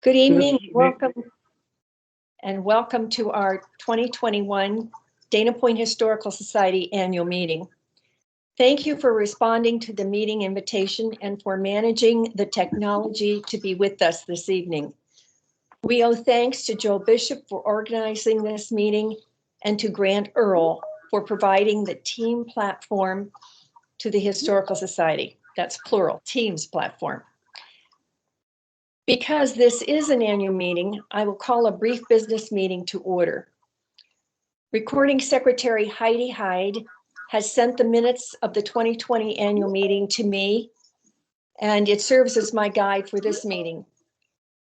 Good evening, welcome to our 2021 Dana Point Historical Society annual meeting. Thank you for responding to the meeting invitation and for managing the technology to be with us this evening. We owe thanks to Joe Bishop for organizing this meeting and to Grant Earl for providing the team platform to the Historical Society. That's plural, teams platform. Because this is an annual meeting, I will call a brief business meeting to order. Recording Secretary Heidi Hyde has sent the minutes of the 2020 annual meeting to me, and it serves as my guide for this meeting.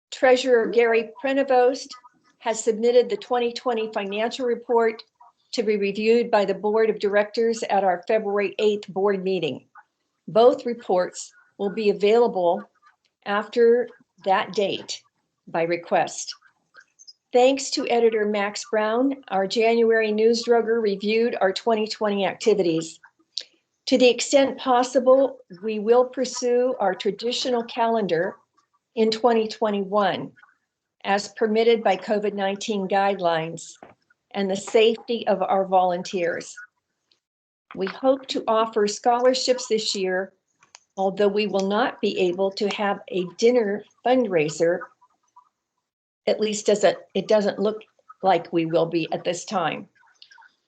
Treasurer Gary Prenevost has submitted the 2020 financial report to be reviewed by the Board of Directors at our February 8th board meeting. Both reports will be available after that date by request. Thanks to editor Max Brown, our January newsdrugger reviewed our 2020 activities. To the extent possible, we will pursue our traditional calendar in 2021 as permitted by COVID-19 guidelines and the safety of our volunteers. We hope to offer scholarships this year, although we will not be able to have a dinner fundraiser, at least it doesn't look like we will be at this time.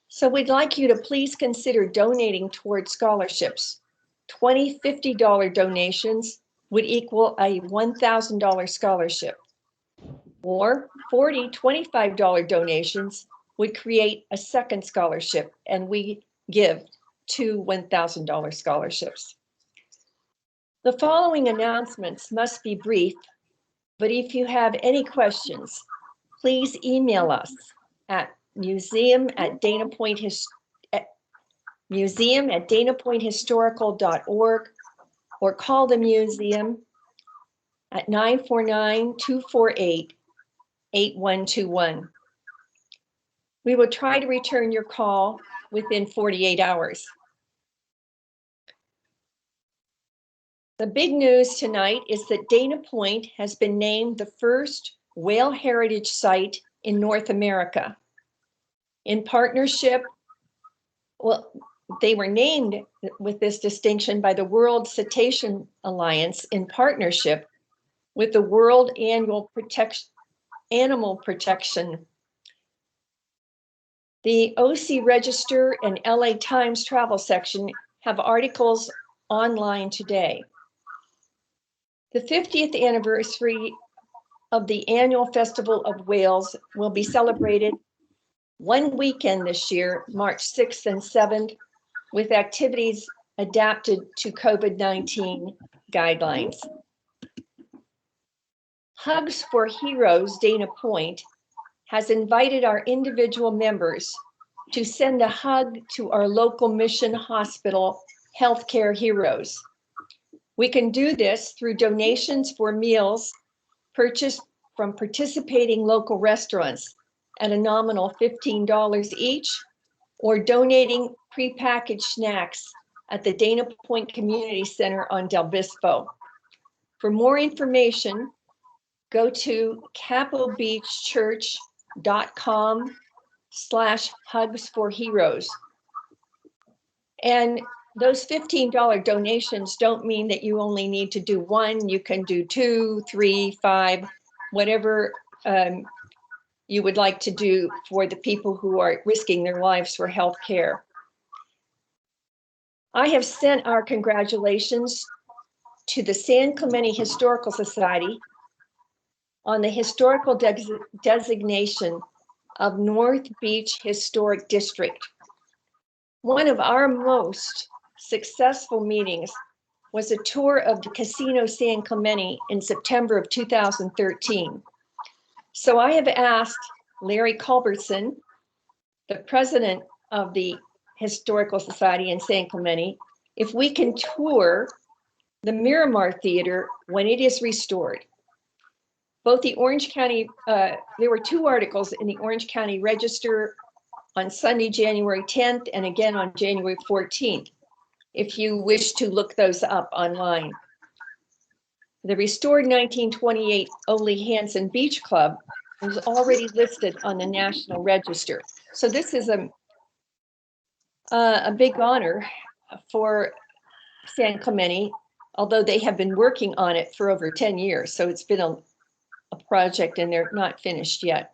So we'd like you to please consider donating towards scholarships. $20, $50 donations would equal a $1,000 scholarship, or $40, $25 donations would create a second scholarship, and we give two $1,000 scholarships. The following announcements must be brief, but if you have any questions, please email us at museum@danapointhistorical.org or call the museum at 949-248-8121. We will try to return your call within 48 hours. The big news tonight is that Dana Point has been named the first whale heritage site in North America. In partnership, well, they were named with this distinction by the World Cetacean Alliance in partnership with the World Animal Protection. The OC Register and LA Times travel section have articles online today. The 50th anniversary of the annual Festival of Whales will be celebrated one weekend this year, March 6th and 7th, with activities adapted to COVID-19 guidelines. Hugs for Heroes Dana Point has invited our individual members to send a hug to our local mission hospital healthcare heroes. We can do this through donations for meals purchased from participating local restaurants at a nominal $15 each, or donating prepackaged snacks at the Dana Point Community Center on Del Bispo. For more information, go to capobeachchurch.com/hugsforheroes. And those $15 donations don't mean that you only need to do one. You can do 2, 3, 5, whatever you would like to do for the people who are risking their lives for health care. I have sent our congratulations to the San Clemente Historical Society on the historical designation of North Beach Historic District. One of our most successful meetings was a tour of the Casino San Clemente in September of 2013. So I have asked Larry Culbertson, the president of the Historical Society in San Clemente, if we can tour the Miramar Theater when it is restored. Both the Orange County, there were two articles in the Orange County Register on Sunday, January 10th, and again on January 14th, if you wish to look those up online. The restored 1928 Ole Hansen Beach Club was already listed on the National Register. So this is a big honor for San Clemente, although they have been working on it for over 10 years. So it's been a project and they're not finished yet.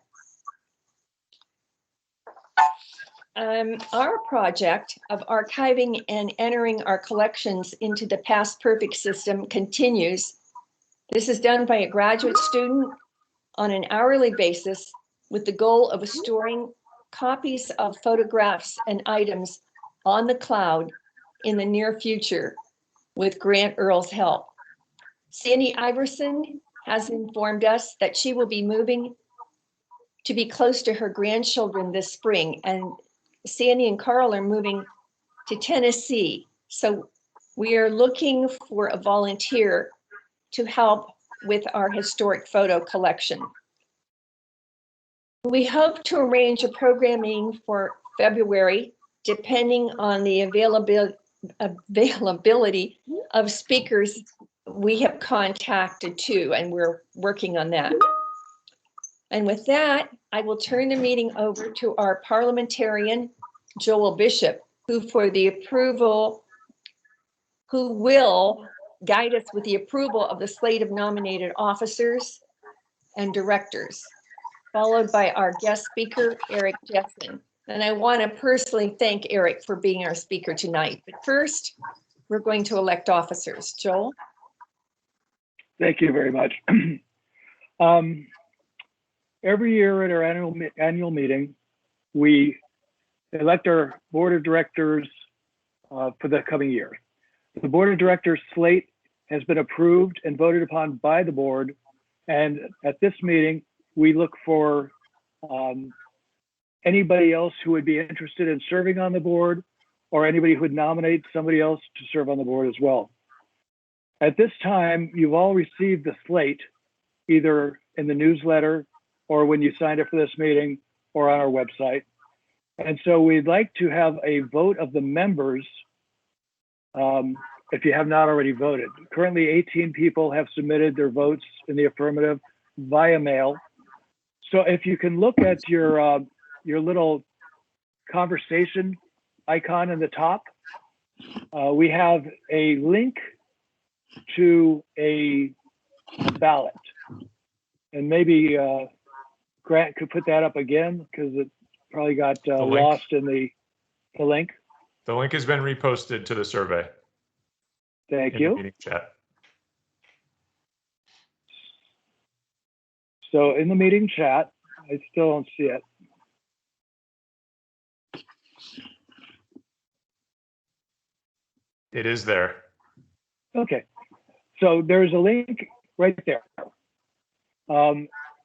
Our project of archiving and entering our collections into the Past Perfect system continues. This is done by a graduate student on an hourly basis with the goal of storing copies of photographs and items on the cloud in the near future with Grant Earl's help. Sandy Iverson has informed us that she will be moving to be close to her grandchildren this spring, and Sandy and Carl are moving to Tennessee. So we are looking for a volunteer to help with our historic photo collection. We hope to arrange a programming for February, depending on the availability of speakers we have contacted too, and we're working on that. And with that, I will turn the meeting over to our parliamentarian, Joel Bishop, who will guide us with the approval of the slate of nominated officers and directors, followed by our guest speaker, Eric Jessen. And I want to personally thank Eric for being our speaker tonight. But first, we're going to elect officers. Joel? Thank you very much. Every year at our annual meeting, we elect our board of directors for the coming year. The board of directors slate has been approved and voted upon by the board. And at this meeting, we look for anybody else who would be interested in serving on the board, or anybody who would nominate somebody else to serve on the board as well. At this time, you've all received the slate, either in the newsletter or when you signed up for this meeting or on our website. And so we'd like to have a vote of the members if you have not already voted. Currently, 18 people have submitted their votes in the affirmative via mail. So if you can look at your little conversation icon in the top, we have a link to a ballot. And maybe Grant could put that up again because it probably got lost in the link. The link has been reposted to the survey. Thank you. In the meeting chat. So in the meeting chat, I still don't see it. It is there. Okay. So there's a link right there.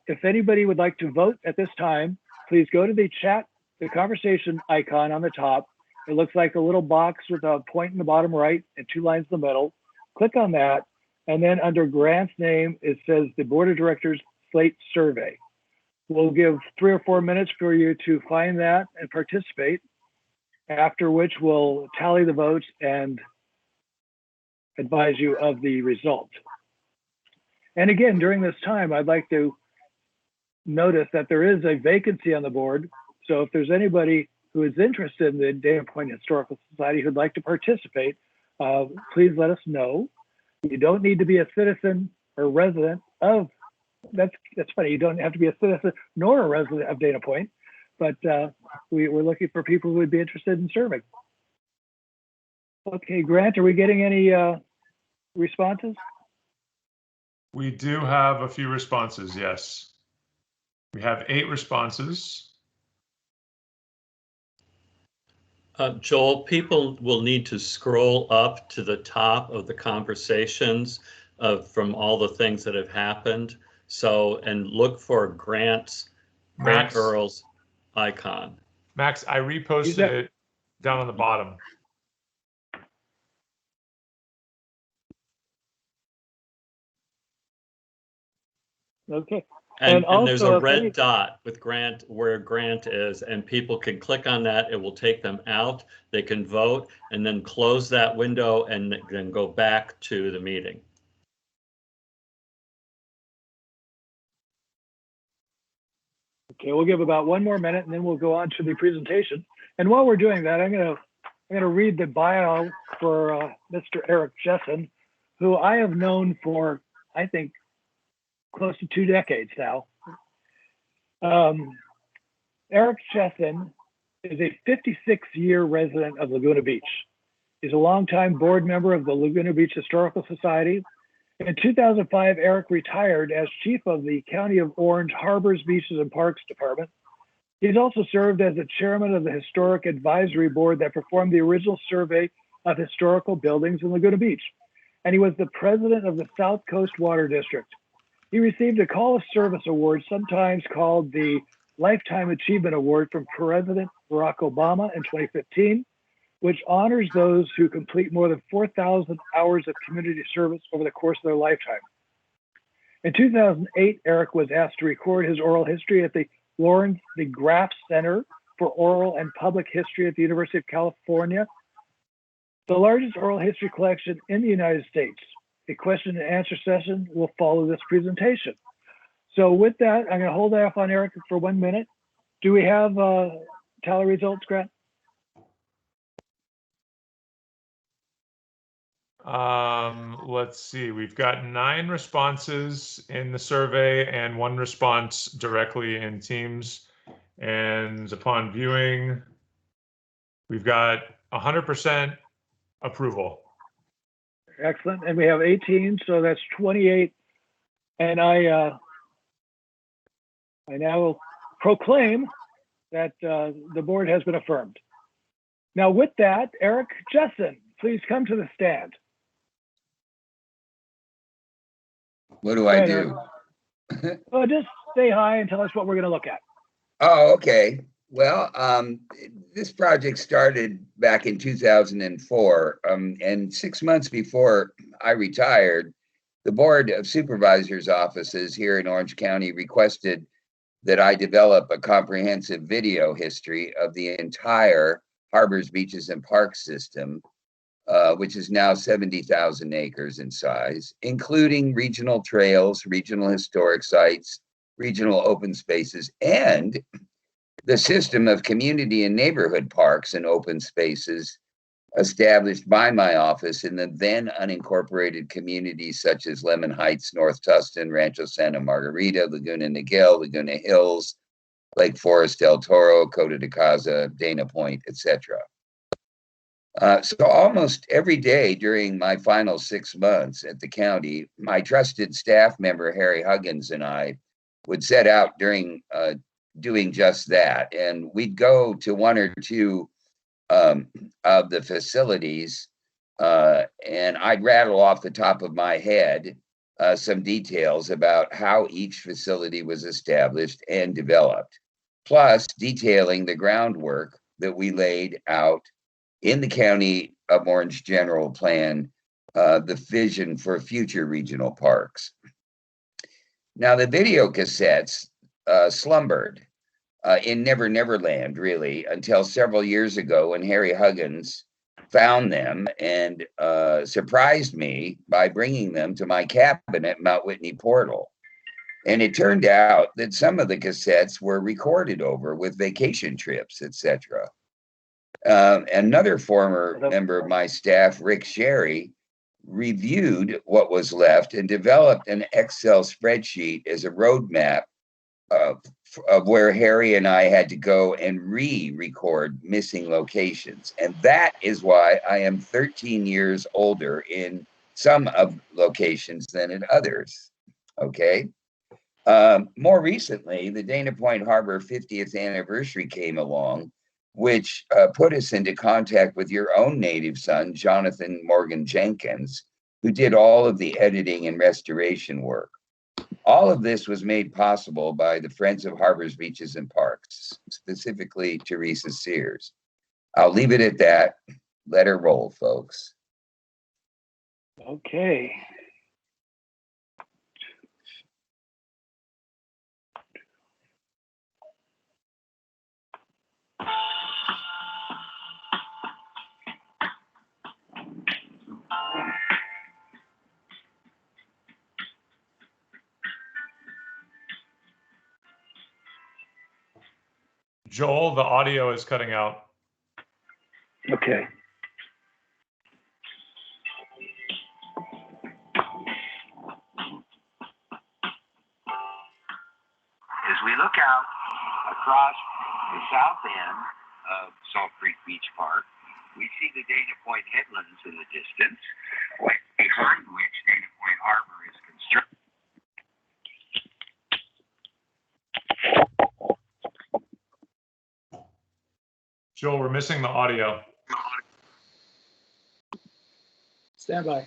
If anybody would like to vote at this time, please go to the chat, the conversation icon on the top. It looks like a little box with a point in the bottom right and 2 lines in the middle. Click on that. And then under Grant's name, it says the Board of Directors Slate Survey. We'll give 3 or 4 minutes for you to find that and participate, after which we'll tally the votes and advise you of the result. And again, during this time, I'd like to notice that there is a vacancy on the board. So if there's anybody who is interested in the Dana Point Historical Society who'd like to participate, please let us know. You don't need to be a citizen or resident of, that's funny, you don't have to be a citizen nor a resident of Dana Point, but we're looking for people who would be interested in serving. Okay, Grant, are we getting any responses? We do have a few responses, yes. We have 8 responses. Joel, people will need to scroll up to the top of the conversations from all the things that have happened. So, and look for Grant Earl's icon. Max, I reposted it down on the bottom. Okay. And there's a red dot with Grant where Grant is, and people can click on that. It will take them out. They can vote and then close that window and then go back to the meeting. Okay, we'll give about one more minute and then we'll go on to the presentation. And while we're doing that, I'm gonna read the bio for Mr. Eric Jessen, who I have known for, I think, close to 2 decades now. Eric Jessen is a 56-year resident of Laguna Beach. He's a longtime board member of the Laguna Beach Historical Society. In 2005, Eric retired as chief of the County of Orange Harbors, Beaches, and Parks Department. He's also served as the chairman of the Historic Advisory Board that performed the original survey of historical buildings in Laguna Beach. And he was the president of the South Coast Water District. He received a Call of Service Award, sometimes called the Lifetime Achievement Award, from President Barack Obama in 2015, which honors those who complete more than 4,000 hours of community service over the course of their lifetime. In 2008, Eric was asked to record his oral history at the Lawrence DeGraff Center for Oral and Public History at the University of California, the largest oral history collection in the United States. A question and answer session will follow this presentation. So with that, I'm going to hold off on Eric for 1 minute. Do we have tally results, Grant? Let's see. We've got 9 responses in the survey and 1 response directly in Teams. And upon viewing, we've got 100% approval. Excellent. And we have 18, so that's 28. And I now proclaim that the board has been affirmed. Now with that, Eric Jessen, please come to the stand. What do I do? Well, just say hi and tell us what we're going to look at. Oh, okay. Well, this project started back in 2004, and 6 months before I retired, the Board of Supervisors offices here in Orange County requested that I develop a comprehensive video history of the entire Harbors, Beaches, and Parks system, which is now 70,000 acres in size, including regional trails, regional historic sites, regional open spaces, and the system of community and neighborhood parks and open spaces established by my office in the then unincorporated communities such as Lemon Heights, North Tustin, Rancho Santa Margarita, Laguna Niguel, Laguna Hills, Lake Forest, El Toro, Coto de Caza, Dana Point, etc. So almost every day during my final 6 months at the county, my trusted staff member, Harry Huggins, and I would set out during doing just that. And we'd go to 1 or 2 of the facilities, and I'd rattle off the top of my head some details about how each facility was established and developed, plus detailing the groundwork that we laid out in the County of Orange General Plan, the vision for future regional parks. Now, the video cassettes slumbered in Never Never Land, really, until several years ago when Harry Huggins found them and surprised me by bringing them to my cabin at Mount Whitney Portal. And it turned out that some of the cassettes were recorded over with vacation trips, etc. Another former member of my staff, Rick Sherry, reviewed what was left and developed an Excel spreadsheet as a roadmap of where Harry and I had to go and re-record missing locations. And that is why I am 13 years older in some of locations than in others, okay? More recently, the Dana Point Harbor 50th anniversary came along, which put us into contact with your own native son, Jonathan Morgan Jenkins, who did all of the editing and restoration work. All of this was made possible by the Friends of Harbors, Beaches, and Parks, specifically Teresa Sears. I'll leave it at that. Let her roll, folks. Okay. Joel, the audio is cutting out. Okay. As we look out across the south end of Salt Creek Beach Park, we see the Dana Point headlands in the distance, behind which Dana Point Harbor is constructed. Joel, we're missing the audio. Stand by.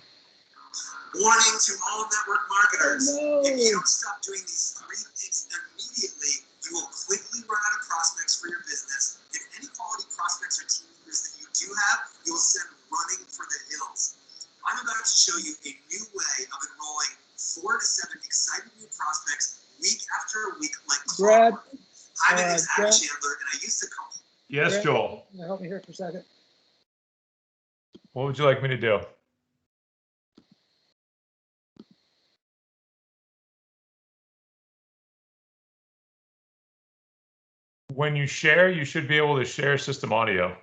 Warning to all network marketers. No. If you don't stop doing these 3 things immediately, you will quickly run out of prospects for your business. If any quality prospects or team members that you do have, you will send running for the hills. I'm about to show you a new way of enrolling 4 to 7 exciting new prospects week after week like Brad, clockwork. My name is Adam Brad. Chandler, and I used to come. Yes, Brad, Joel. can you help me here for a second? What would you like me to do? When you share, you should be able to share system audio.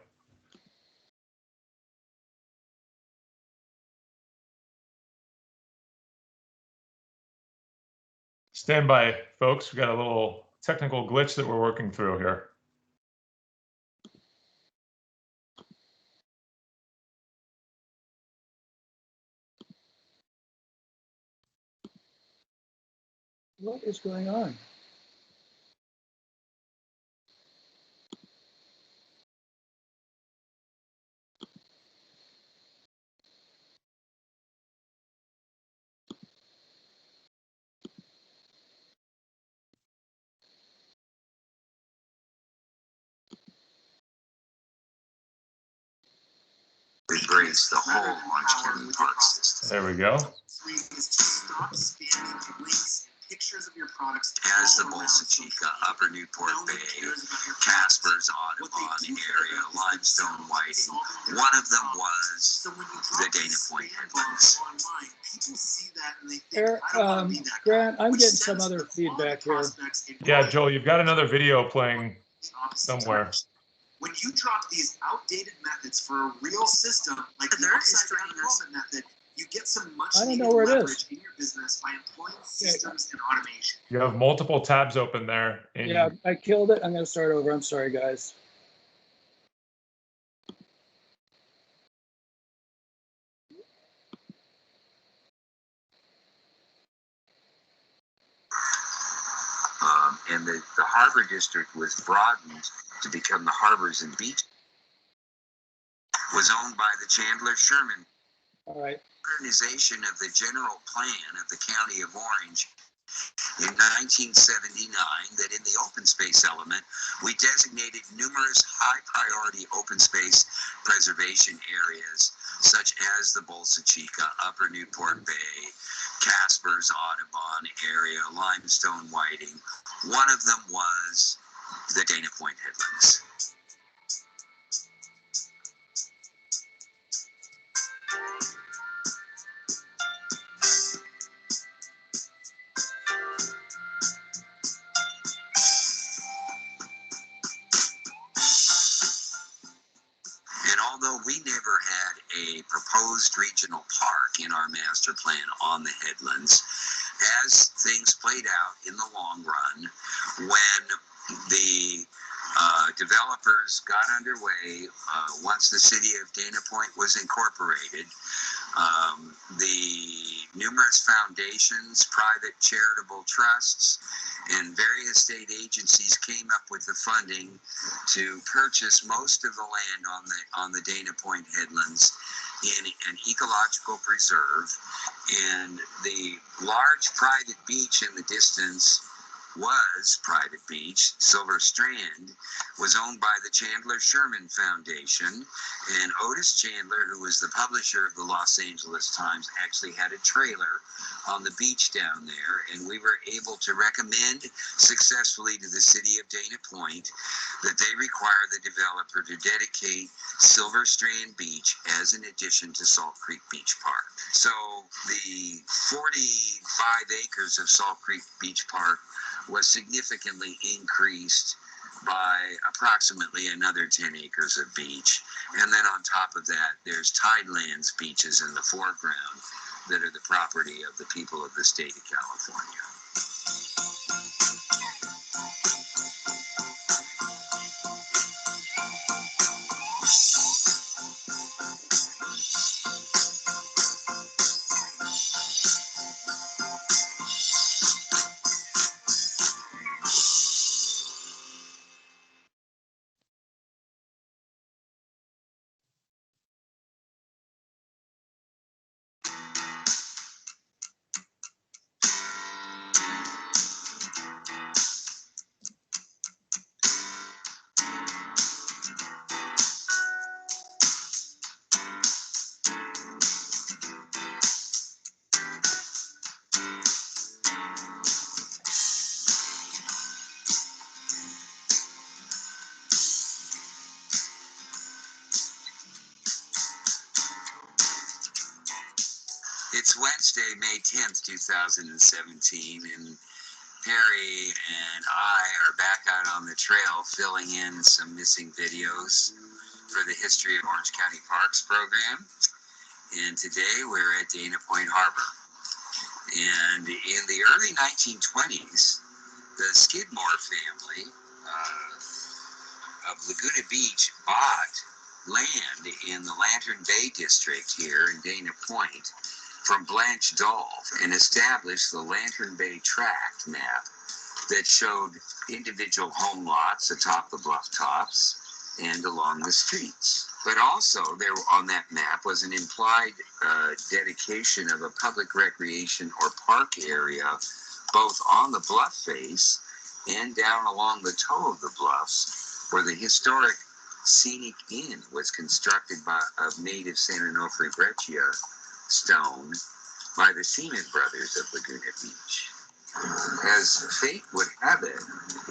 Stand by, folks. We got a little technical glitch that we're working through here. What is going on? Embrace the whole Orange County Park system. There we go. 3 is to stop spamming links and pictures of your products. As the all around Bolsa social Chica, media. Upper Newport No one Bay, cares about your Casper's, What they Audubon do for area, them is Limestone themselves Whiting. solving One their of them problems. was So when you the drop Dana these Point spam headlands. bombs online, people see that and they think, Eric, I don't want to be that guy. Grant, I'm Which getting some sends other the quality feedback here. prospects in Yeah, volume Joel, you've got another video playing the opposite somewhere. direction. When you drop these outdated methods for a real system, like the upside down enrollment method, you get some much I don't needed know where it leverage is. in your business by employing systems and automation. You have multiple tabs open there. Yeah, I killed it. I'm going to start over. I'm sorry, guys. And the Harbor District was broadened to become the Harbors and Beach. Was owned by the Chandler Sherman. All right. Organization of the general plan of the County of Orange in 1979 that in the open space element, we designated numerous high priority open space preservation areas, such as the Bolsa Chica, Upper Newport Bay, Casper's, Audubon area, Limestone Whiting. One of them was the Dana Point headlands. And although we never had a proposed regional park in our master plan on the headlands, as things played out in the long run, when the developers got underway, once the city of Dana Point was incorporated, the numerous foundations, private charitable trusts, and various state agencies came up with the funding to purchase most of the land on the Dana Point headlands in an ecological preserve. And the large private beach in the distance was private beach. Silver Strand was owned by the Chandler Sherman Foundation, and Otis Chandler, who was the publisher of the Los Angeles Times, actually had a trailer on the beach down there, and we were able to recommend successfully to the city of Dana Point that they require the developer to dedicate Silver Strand Beach as an addition to Salt Creek Beach Park. So the 45 acres of Salt Creek Beach Park was significantly increased by approximately another 10 acres of beach. And then on top of that, there's Tidelands beaches in the foreground that are the property of the people of the state of California. It's Wednesday, May 10th, 2017, and Harry and I are back out on the trail filling in some missing videos for the History of Orange County Parks program. And today we're at Dana Point Harbor. And in the early 1920s, the Skidmore family of Laguna Beach bought land in the Lantern Bay district here in Dana Point from Blanche Dolph and established the Lantern Bay tract map that showed individual home lots atop the bluff tops and along the streets. But also there on that map was an implied dedication of a public recreation or park area both on the bluff face and down along the toe of the bluffs, where the historic Scenic Inn was constructed of native San Onofre breccia stone by the Seaman brothers of Laguna Beach. As fate would have it,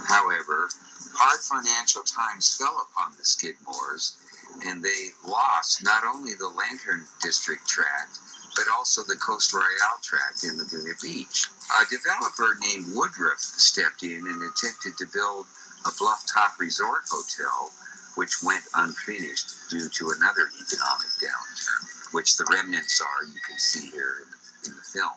however, hard financial times fell upon the Skidmores, and they lost not only the Lantern District tract, but also the Coast Royale tract in Laguna Beach. A developer named Woodruff stepped in and attempted to build a bluff-top resort hotel, which went unfinished due to another economic downturn, which the remnants are, you can see here in the film.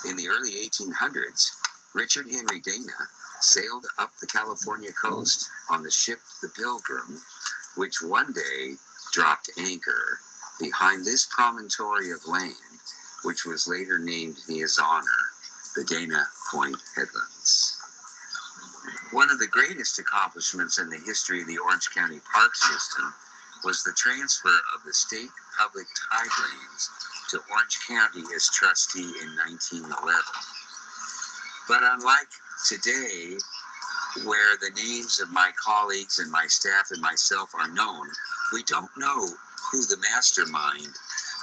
In the early 1800s, Richard Henry Dana sailed up the California coast on the ship the Pilgrim, which one day dropped anchor behind this promontory of land, which was later named in his honor, the Dana Point Headlands. One of the greatest accomplishments in the history of the Orange County Park System was the transfer of the state public tidelands to Orange County as trustee in 1911. But unlike today, where the names of my colleagues and my staff and myself are known, we don't know who the mastermind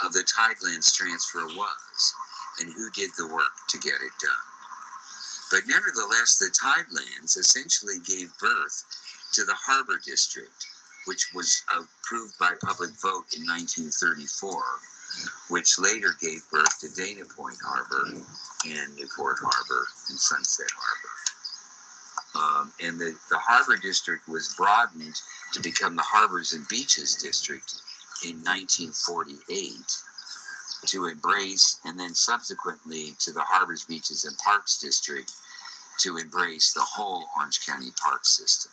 of the tidelands transfer was and who did the work to get it done. But nevertheless, the tidelands essentially gave birth to the Harbor District, which was approved by public vote in 1934, which later gave birth to Dana Point Harbor and Newport Harbor and Sunset Harbor. And the Harbor District was broadened to become the Harbors and Beaches District in 1948 to embrace, and then subsequently to the Harbors, Beaches, and Parks District to embrace the whole Orange County Park System.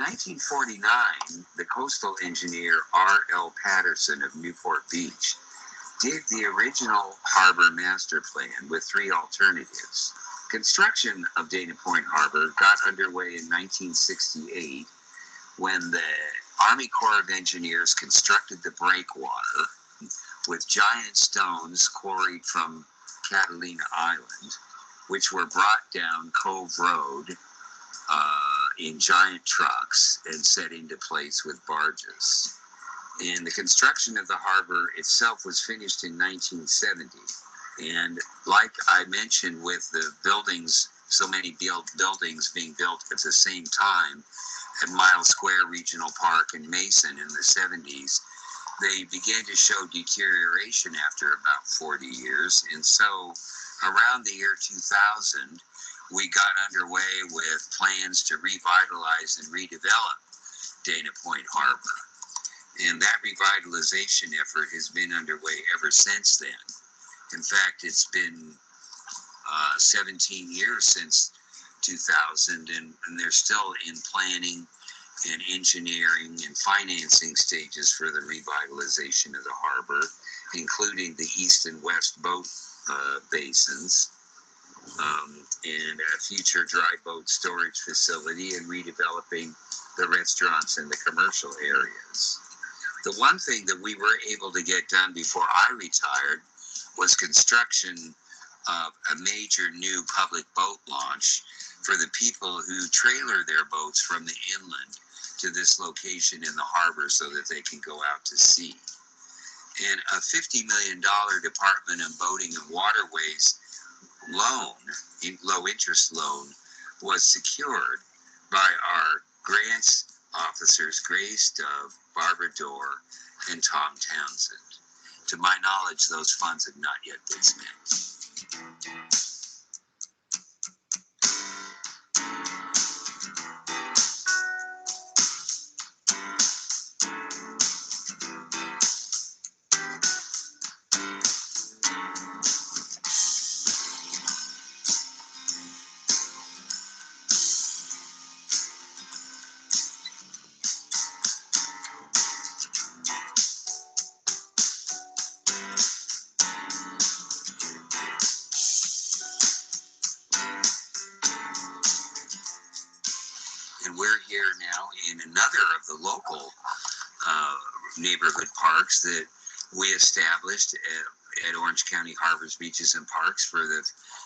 1949, the coastal engineer R.L. Patterson of Newport Beach did the original harbor master plan with 3 alternatives. Construction of Dana Point Harbor got underway in 1968 when the Army Corps of Engineers constructed the breakwater with giant stones quarried from Catalina Island, which were brought down Cove Road in giant trucks and set into place with barges. And the construction of the harbor itself was finished in 1970. And like I mentioned, with the buildings, so many buildings being built at the same time at Miles Square Regional Park and Mason in the 70s, they began to show deterioration after about 40 years. And so around the year 2000, we got underway with plans to revitalize and redevelop Dana Point Harbor. And that revitalization effort has been underway ever since then. In fact, it's been 17 years since 2000, and they're still in planning and engineering and financing stages for the revitalization of the harbor, including the east and west boat basins, and a future dry boat storage facility, and redeveloping the restaurants and the commercial areas. The one thing that we were able to get done before I retired was construction of a major new public boat launch for the people who trailer their boats from the inland to this location in the harbor so that they can go out to sea. And a $50 million Department of Boating and Waterways loan, low interest loan, was secured by our grants officers, Grace Dove, Barbara Dorr, and Tom Townsend. To my knowledge, those funds have not yet been spent. And we're here now in another of the local neighborhood parks that we established at Orange County Harbors, Beaches, and Parks for the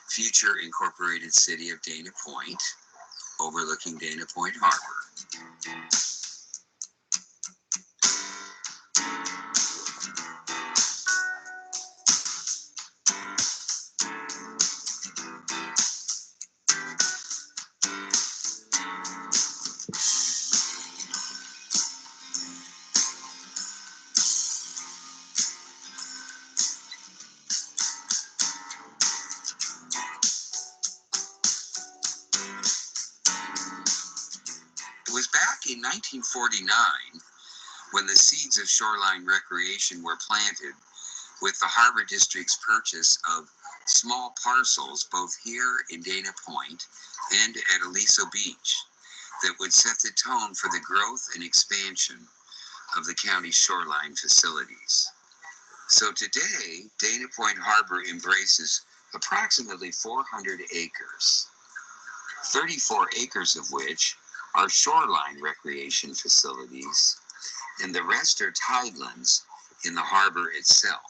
future incorporated city of Dana Point, overlooking Dana Point Harbor. It was back in 1949 when the seeds of shoreline recreation were planted with the Harbor District's purchase of small parcels both here in Dana Point and at Aliso Beach that would set the tone for the growth and expansion of the county's shoreline facilities. So today, Dana Point Harbor embraces approximately 400 acres, 34 acres of which are shoreline recreation facilities, and the rest are tidelands in the harbor itself.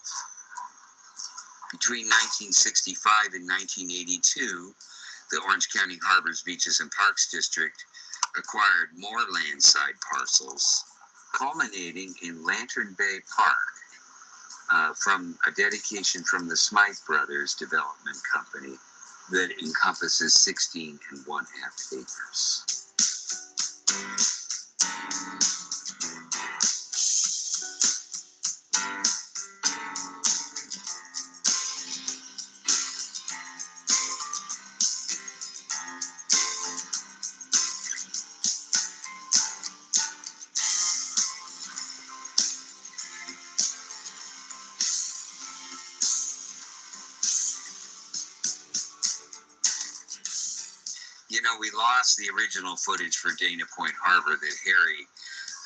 Between 1965 and 1982, the Orange County Harbors, Beaches, and Parks District acquired more landside parcels, culminating in Lantern Bay Park from a dedication from the Smythe Brothers Development Company that encompasses 16 1/2 acres. You know, we lost the original footage for Dana Point Harbor that Harry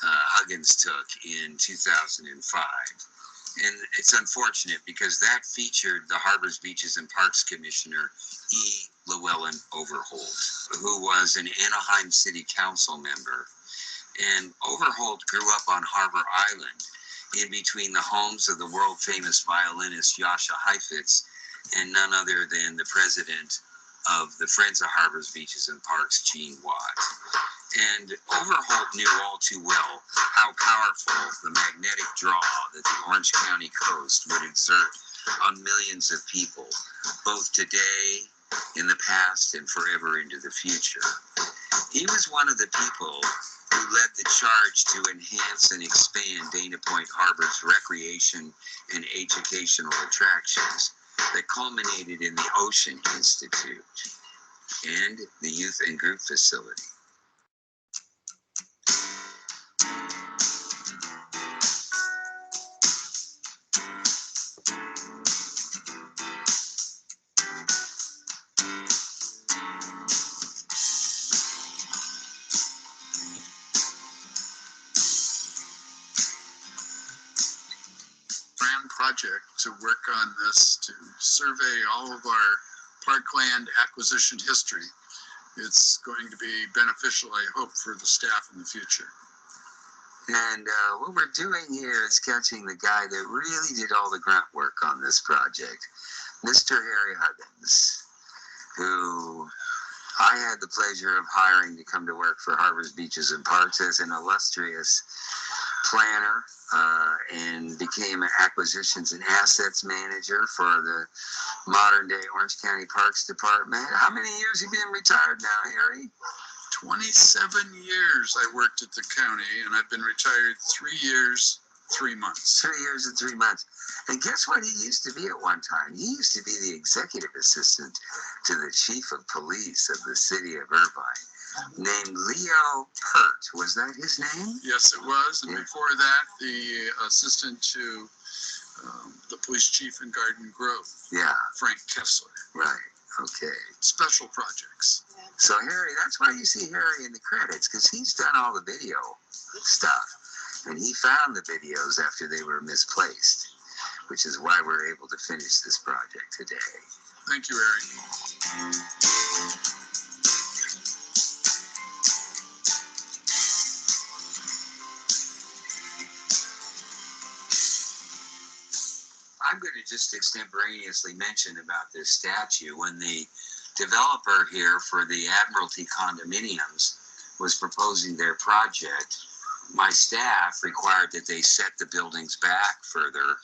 Huggins took in 2005. And it's unfortunate because that featured the Harbors, Beaches, and Parks Commissioner E. Llewellyn Overholt, who was an Anaheim City Council member. And Overholt grew up on Harbor Island in between the homes of the world-famous violinist Jascha Heifetz and none other than the president of the Friends of Harbors, Beaches, and Parks, Gene Watt. And Overholt knew all too well how powerful the magnetic draw that the Orange County coast would exert on millions of people, both today, in the past, and forever into the future. He was one of the people who led the charge to enhance and expand Dana Point Harbor's recreation and educational attractions that culminated in the Ocean Institute and the Youth and Group Facility. Project to work on this, to survey all of our parkland acquisition history. It's going to be beneficial, I hope, for the staff in the future. And what we're doing here is catching the guy that really did all the grunt work on this project, Mr. Harry Huggins, who I had the pleasure of hiring to come to work for Harbors, Beaches, and Parks as an illustrious planner, and became an acquisitions and assets manager for the modern day Orange County Parks Department. How many years have you been retired now, Harry? 27 years I worked at the county, and I've been retired 3 years, 3 months. 3 years and 3 months. And guess what he used to be at one time? He used to be the executive assistant to the chief of police of the city of Irvine, named Leo Pert. Was that his name? Yes, it was. And Yeah. before that, the assistant to the police chief in Garden Grove, Yeah, Frank Kessler. right. Okay. Special projects. So Harry, that's why you see Harry in the credits, because he's done all the video stuff. And he found the videos after they were misplaced, which is why we're able to finish this project today. Thank you, Eric. I'm going to just extemporaneously mention about this statue. When the developer here for the Admiralty condominiums was proposing their project, my staff required that they set the buildings back further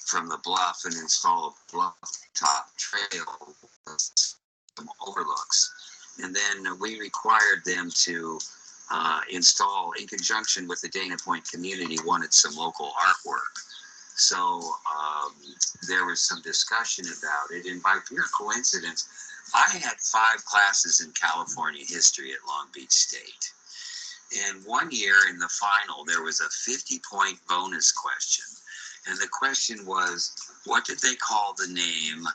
from the bluff and install a bluff top trail with some overlooks. And then we required them to install, in conjunction with the Dana Point community, wanted some local artwork. So there was some discussion about it, and by pure coincidence, I had 5 classes in California history at Long Beach State. And one year in the final, there was a 50-point bonus question. And the question was, what did they call the name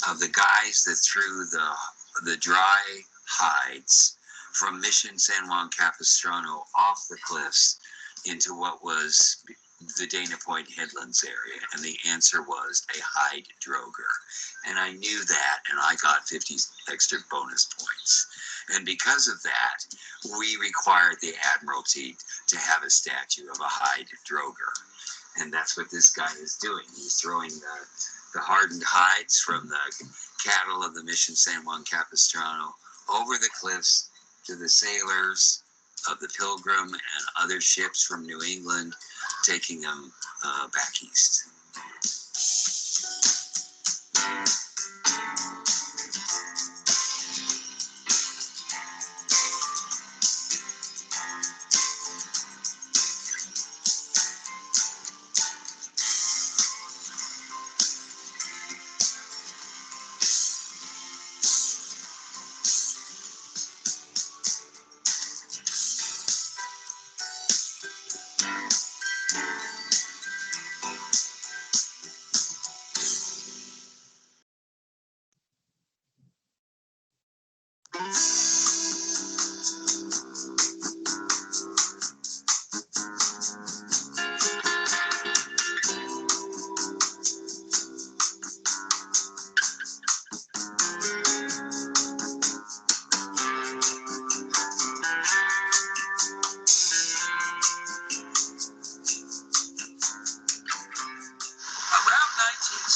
of the guys that threw the dry hides from Mission San Juan Capistrano off the cliffs into what was the Dana Point Headlands area? And the answer was a hide droger. And I knew that, and I got 50 extra bonus points. And because of that, we required the Admiralty to have a statue of a hide droger. And that's what this guy is doing. He's throwing the hardened hides from the cattle of the Mission San Juan Capistrano over the cliffs to the sailors of the Pilgrim and other ships from New England, taking them back east.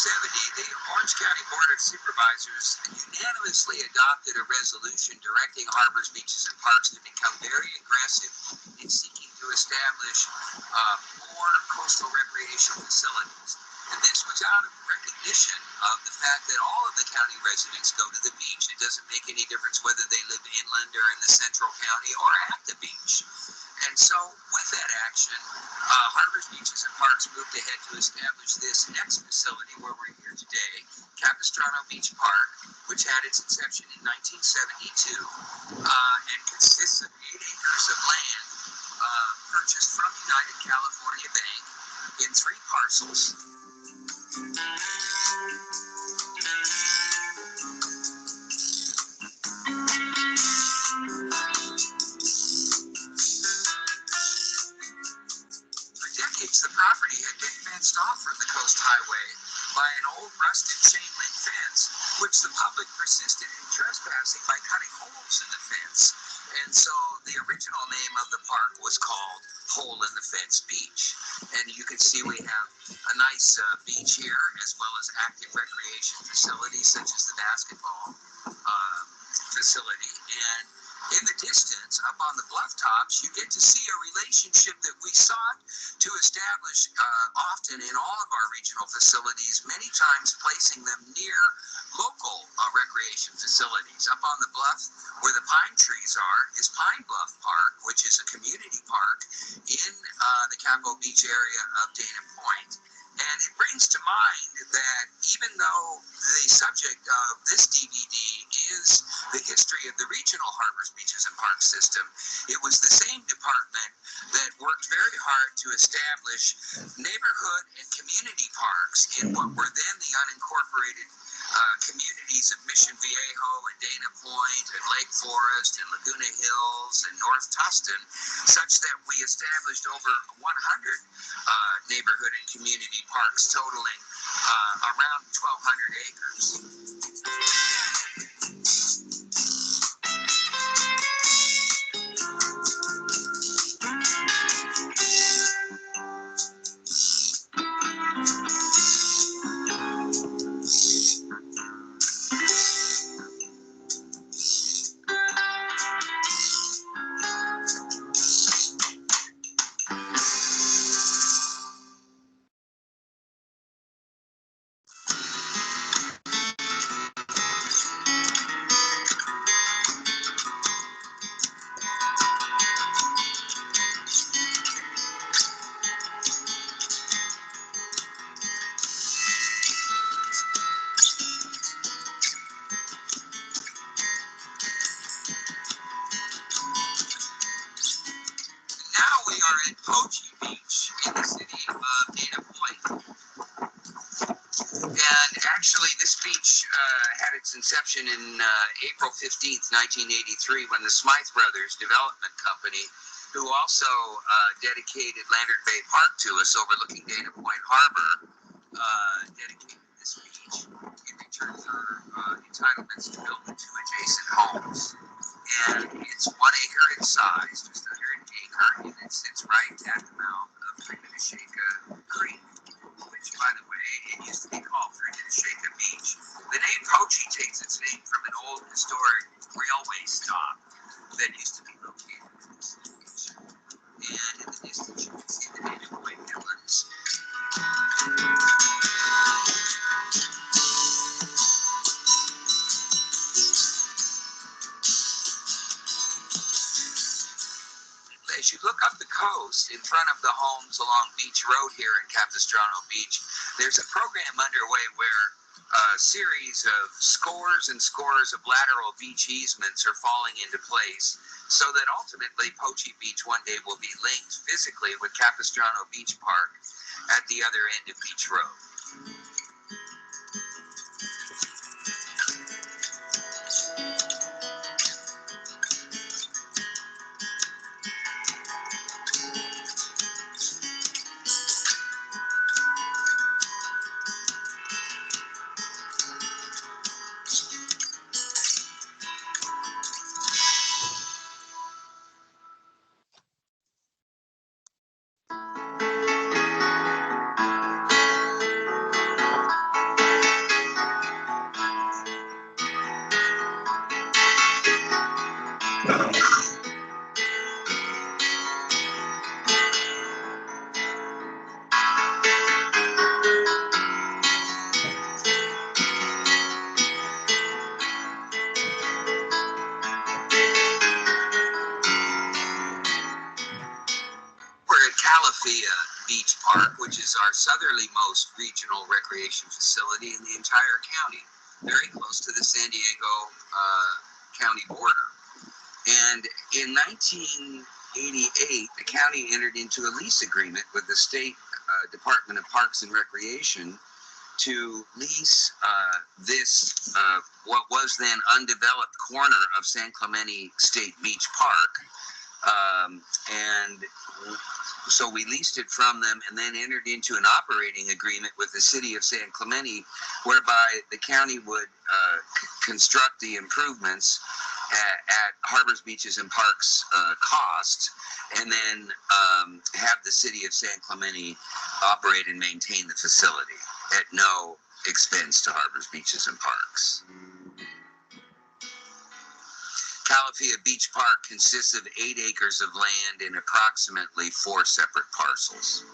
the Orange County Board of Supervisors unanimously adopted a resolution directing harbors, beaches, and parks to become very aggressive in seeking to establish more coastal recreation facilities. And this was out of recognition of the fact that all of the county residents go to the beach. It doesn't make any difference whether they live inland or in the central county or at the beach. And so with that action, harbors, beaches, and parks moved ahead to establish this next facility where we're here today, Capistrano Beach Park, which had its inception in 1972 and consists of 8 acres of land purchased from United California Bank in 3 parcels. The property had been fenced off from the coast highway by an old rusted chain link fence, which the public persisted in trespassing by cutting holes in the fence. And so the original name of the park was called Hole in the Fence Beach. And you can see we have a nice beach here, as well as active recreation facilities such as the basketball facility. And in the distance, up on the bluff tops, you get to see a relationship that we sought to establish often in all of our regional facilities, many times placing them near local recreation facilities. Up on the bluff where the pine trees are is Pine Bluff Park, which is a community park in the Capitol Beach area of Dana Point. And it brings to mind that even though the subject of this DVD is the history of the regional harbors, beaches, and park system, it was the same department that worked very hard to establish neighborhood and community parks in what were then the unincorporated communities of Mission Viejo and Dana Point and Lake Forest and Laguna Hills and North Tustin, such that we established over 100 neighborhood and community parks totaling around 1,200 acres. Pochi Beach in the city of Dana Point. And actually this beach had its inception in April 15th, 1983, when the Smythe Brothers Development Company, who also dedicated Lantern Bay Park to us overlooking Dana Point Harbor, dedicated this beach in return for entitlements to build the 2 adjacent homes. And it's 1 acre in size, just under an acre, and it sits right at the mouth of Trinidad Creek, which, by the way, it used to be called Trinidad Beach. The name Pochi takes its name from an old historic railway stop that used to be located at this beach. And in the distance, you can see the Dana Point Islands. As you look up the coast in front of the homes along Beach Road here in Capistrano Beach, there's a program underway where a series of scores and scores of lateral beach easements are falling into place so that ultimately Pochi Beach one day will be linked physically with Capistrano Beach Park at the other end of Beach Road. Park, which is our southerlymost regional recreation facility in the entire county, very close to the San Diego county border. And in 1988, the county entered into a lease agreement with the state Department of Parks and Recreation to lease this, what was then undeveloped corner of San Clemente State Beach Park. And so we leased it from them and then entered into an operating agreement with the city of San Clemente, whereby the county would construct the improvements at Harbors, Beaches, and Parks cost, and then have the city of San Clemente operate and maintain the facility at no expense to Harbors, Beaches, and Parks. Calafia Beach Park consists of 8 acres of land in approximately 4 separate parcels.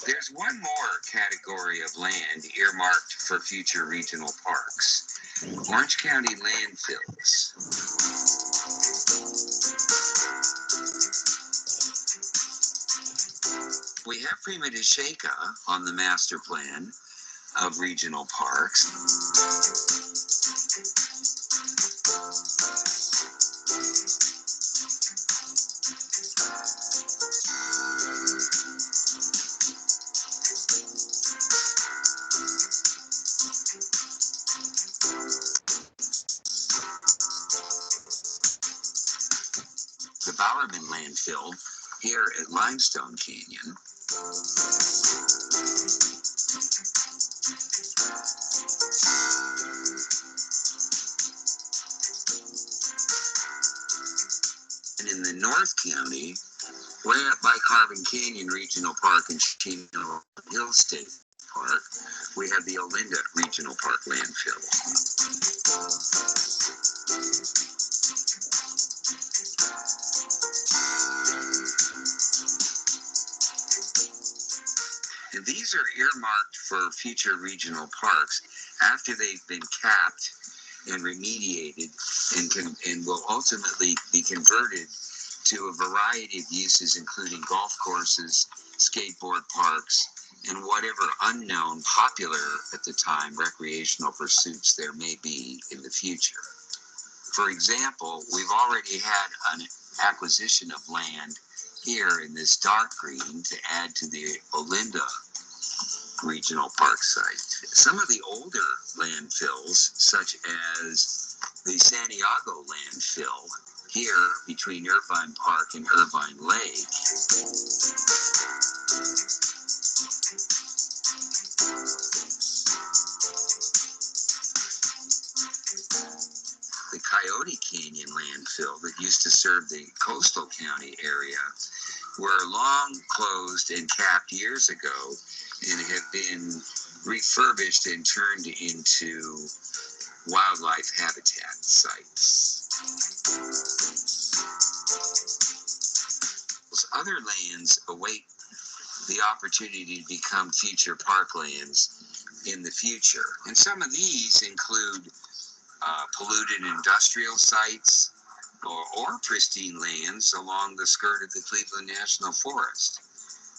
There's one more category of land earmarked for future regional parks: Orange County landfills. We have Prima de Shaka on the master plan of regional parks. The Bowerman landfill here at Limestone Canyon. And in the North County, way up by Carbon Canyon Regional Park and Chino Hill State Park, we have the Olinda Regional Park landfill. And these are earmarked for future regional parks after they've been capped and remediated and will ultimately be converted to a variety of uses, including golf courses, skateboard parks, and whatever unknown, popular at the time, recreational pursuits there may be in the future. For example, we've already had an acquisition of land here in this dark green to add to the Olinda Regional Park site. Some of the older landfills, such as the Santiago landfill here between Irvine Park and Irvine Lake, the Coyote Canyon landfill that used to serve the coastal county area, were long closed and capped years ago and have been refurbished and turned into wildlife habitat sites. Other lands await the opportunity to become future parklands in the future. And some of these include polluted industrial sites or pristine lands along the skirt of the Cleveland National Forest.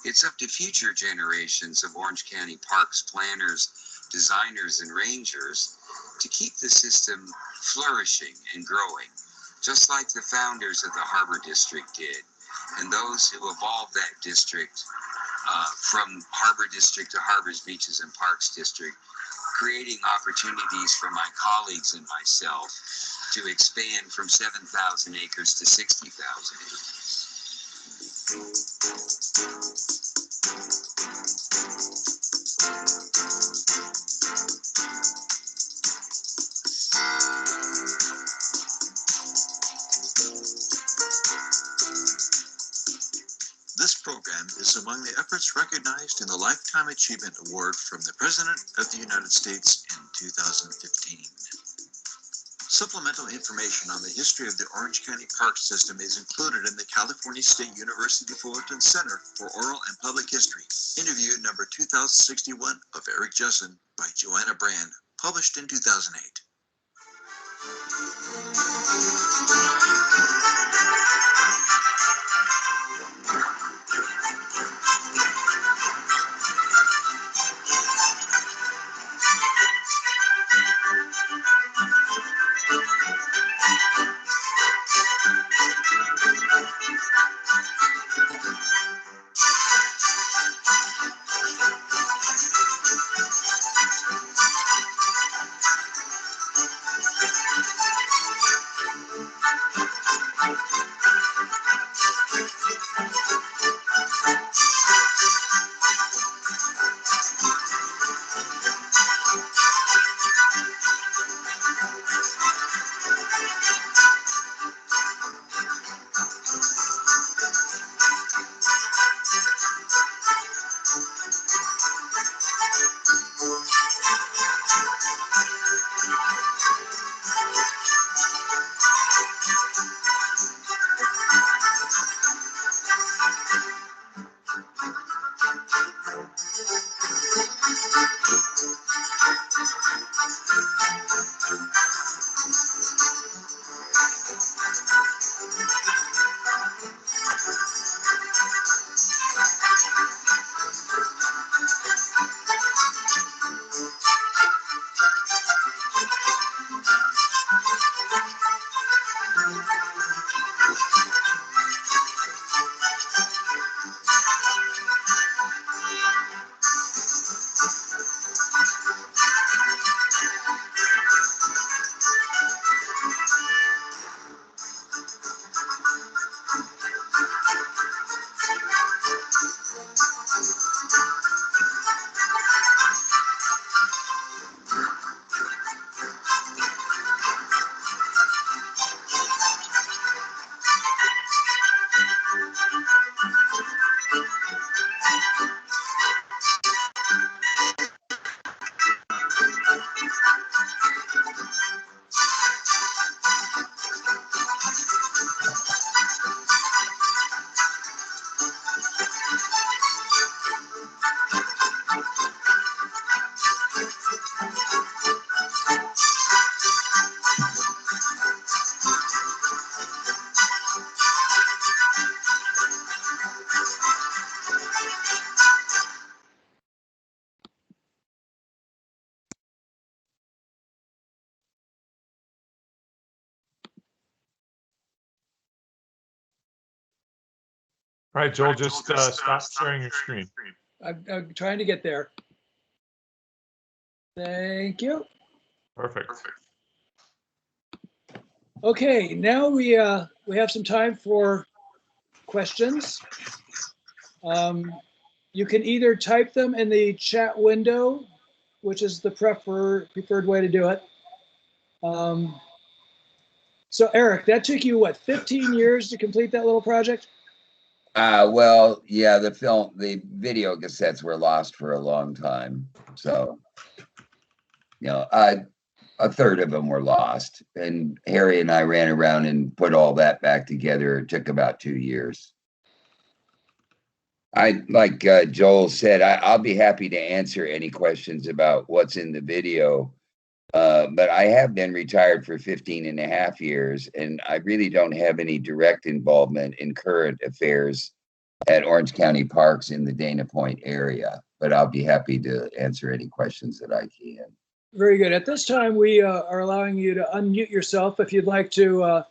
It's up to future generations of Orange County Parks planners, designers, and rangers to keep the system flourishing and growing, just like the founders of the Harbor District did, and those who evolved that district from Harbor District to Harbors, Beaches, and Parks District, creating opportunities for my colleagues and myself to expand from 7,000 acres to 60,000 acres. This program is among the efforts recognized in the Lifetime Achievement Award from the President of the United States in 2015. Supplemental information on the history of the Orange County Park System is included in the California State University Fullerton Center for Oral and Public History, interview number 2061 of Eric Jessen by Joanna Brand, published in 2008. All right, Joel, just stop sharing your screen. I'm trying to get there. Thank you. Perfect. Okay, now we have some time for questions. You can either type them in the chat window, which is the preferred way to do it. So Eric, that took you what, 15 years to complete that little project? Well, yeah, the video cassettes were lost for a long time. So, a third of them were lost. And Harry and I ran around and put all that back together. It took about 2 years. Like Joel said, I'll be happy to answer any questions about what's in the video. But I have been retired for 15 and a half years, and I really don't have any direct involvement in current affairs at Orange County Parks in the Dana Point area. But I'll be happy to answer any questions that I can. Very good. At this time, we are allowing you to unmute yourself if you'd like to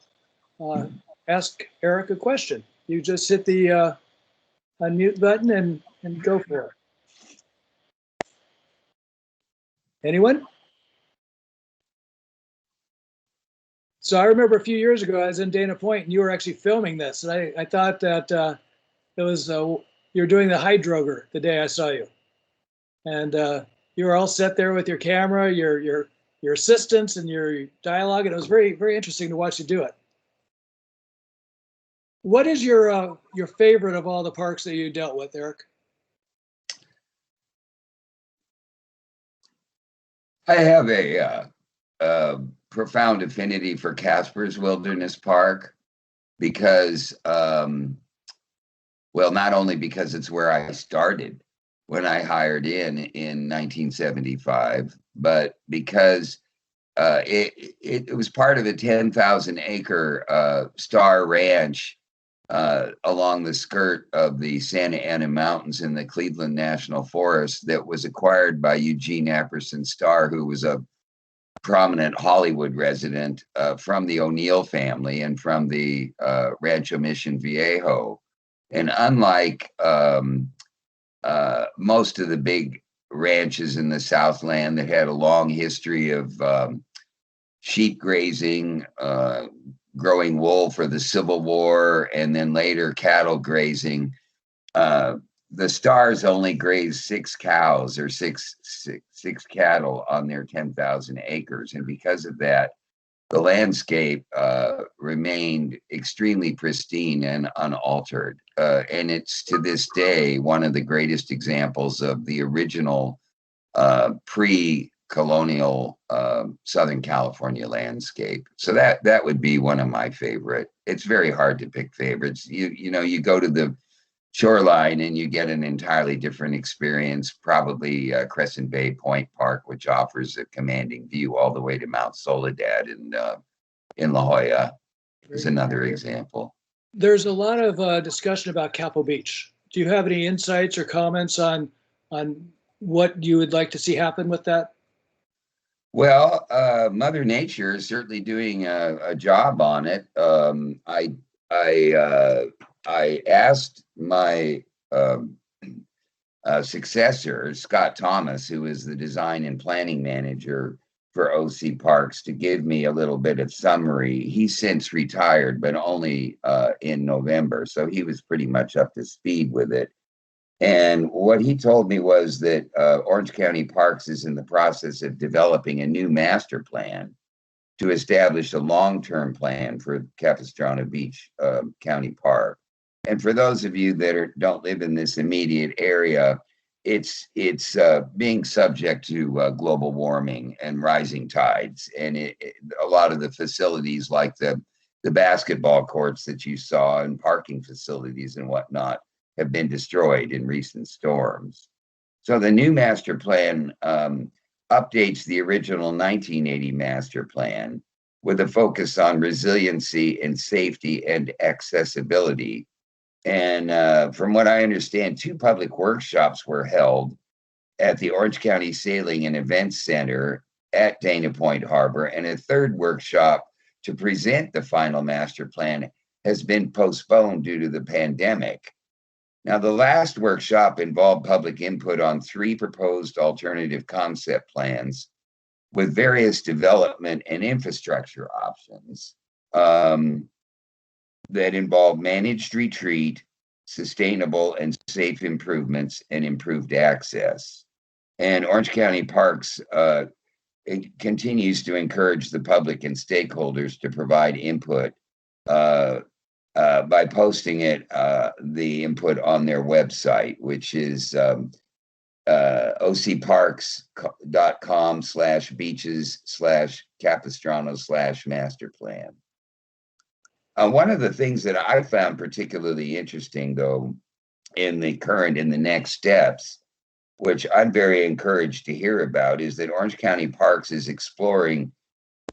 ask Eric a question. You just hit the unmute button and go for it. Anyone? So I remember a few years ago, I was in Dana Point and you were actually filming this. And I thought that it was you were doing the hydroger the day I saw you, and you were all set there with your camera, your assistants, and your dialogue, and it was very, very interesting to watch you do it. What is your favorite of all the parks that you dealt with, Eric? I have a profound affinity for Casper's Wilderness Park because, well, not only because it's where I started when I hired in 1975, but because it was part of a 10,000 acre Star Ranch along the skirt of the Santa Ana Mountains in the Cleveland National Forest that was acquired by Eugene Apperson Starr, who was a prominent Hollywood resident from the O'Neill family and from the Rancho Mission Viejo. And unlike most of the big ranches in the Southland that had a long history of sheep grazing, growing wool for the Civil War, and then later cattle grazing, the Stars only grazed 6 cows or six cattle on their 10,000 acres. And because of that, the landscape remained extremely pristine and unaltered. And it's to this day one of the greatest examples of the original pre-colonial Southern California landscape. So that would be one of my favorite. It's very hard to pick favorites. You know, you go to the shoreline and you get an entirely different experience. Probably Crescent Bay Point Park, which offers a commanding view all the way to Mount Soledad in La Jolla, is another example. There's a lot of discussion about Capel Beach. Do you have any insights or comments on what you would like to see happen with that? Well, Mother Nature is certainly doing a job on it. I asked my successor, Scott Thomas, who is the design and planning manager for OC Parks, to give me a little bit of summary. He's since retired, but only in November, so he was pretty much up to speed with it. And what he told me was that Orange County Parks is in the process of developing a new master plan to establish a long-term plan for Capistrano Beach County Park. And for those of you that don't live in this immediate area, it's being subject to global warming and rising tides. And a lot of the facilities like the basketball courts that you saw and parking facilities and whatnot have been destroyed in recent storms. So the new master plan updates the original 1980 master plan with a focus on resiliency and safety and accessibility. And from what I understand, 2 public workshops were held at the Orange County Sailing and Events Center at Dana Point Harbor, and a 3rd workshop to present the final master plan has been postponed due to the pandemic. Now, the last workshop involved public input on 3 proposed alternative concept plans with various development and infrastructure options that involve managed retreat, sustainable and safe improvements, and improved access. And Orange County Parks it continues to encourage the public and stakeholders to provide input by posting the input on their website, which is ocparks.com/beaches/Capistrano/master plan. One of the things that I found particularly interesting, though, in the next steps, which I'm very encouraged to hear about, is that Orange County Parks is exploring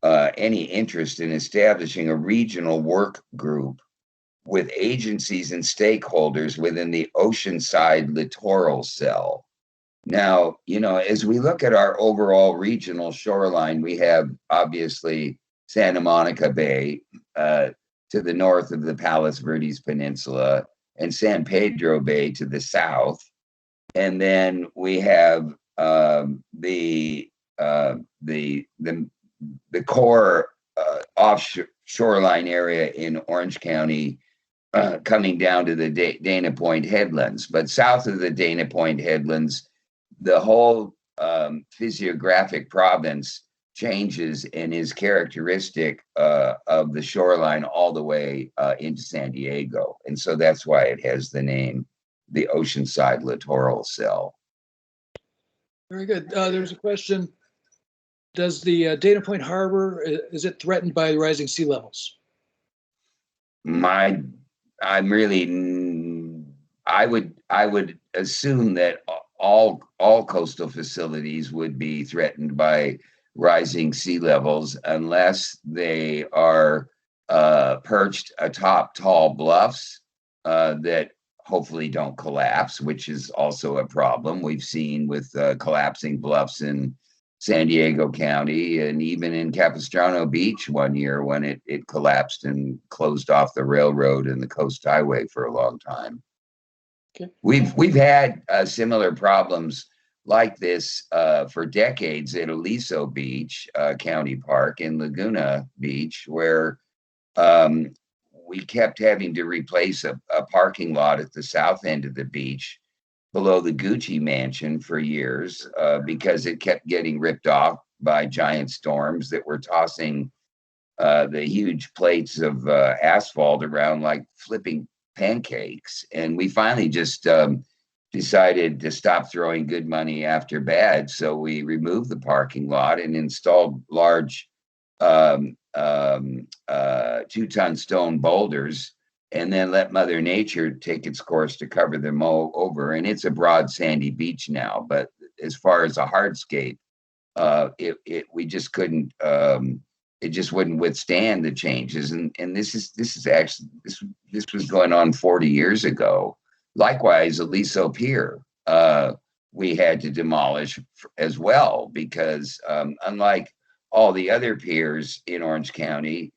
any interest in establishing a regional work group with agencies and stakeholders within the Oceanside Littoral Cell. Now, you know, as we look at our overall regional shoreline, we have obviously Santa Monica Bay to the north of the Palos Verdes Peninsula, and San Pedro Bay to the south. And then we have the core offshore shoreline area in Orange County coming down to the Dana Point headlands. But south of the Dana Point headlands, the whole physiographic province changes and is characteristic of the shoreline all the way into San Diego. And so that's why it has the name, the Oceanside Littoral Cell. Very good. There's a question. Does the Dana Point Harbor, is it threatened by rising sea levels? I would assume that all coastal facilities would be threatened by rising sea levels unless they are perched atop tall bluffs that hopefully don't collapse, which is also a problem we've seen with collapsing bluffs in San Diego County and even in Capistrano Beach one year when it collapsed and closed off the railroad and the coast highway for a long time. Okay. We've had similar problems like this for decades at Aliso Beach County Park in Laguna Beach, where we kept having to replace a parking lot at the south end of the beach below the Gucci mansion for years because it kept getting ripped off by giant storms that were tossing the huge plates of asphalt around like flipping pancakes. And we finally just decided to stop throwing good money after bad. So we removed the parking lot and installed large 2-ton stone boulders, and then let Mother Nature take its course to cover them all over. And it's a broad sandy beach now. But as far as a hardscape, we just couldn't. It just wouldn't withstand the changes. And this was going on 40 years ago. Likewise, Aliso Pier, we had to demolish as well because unlike all the other piers in Orange County,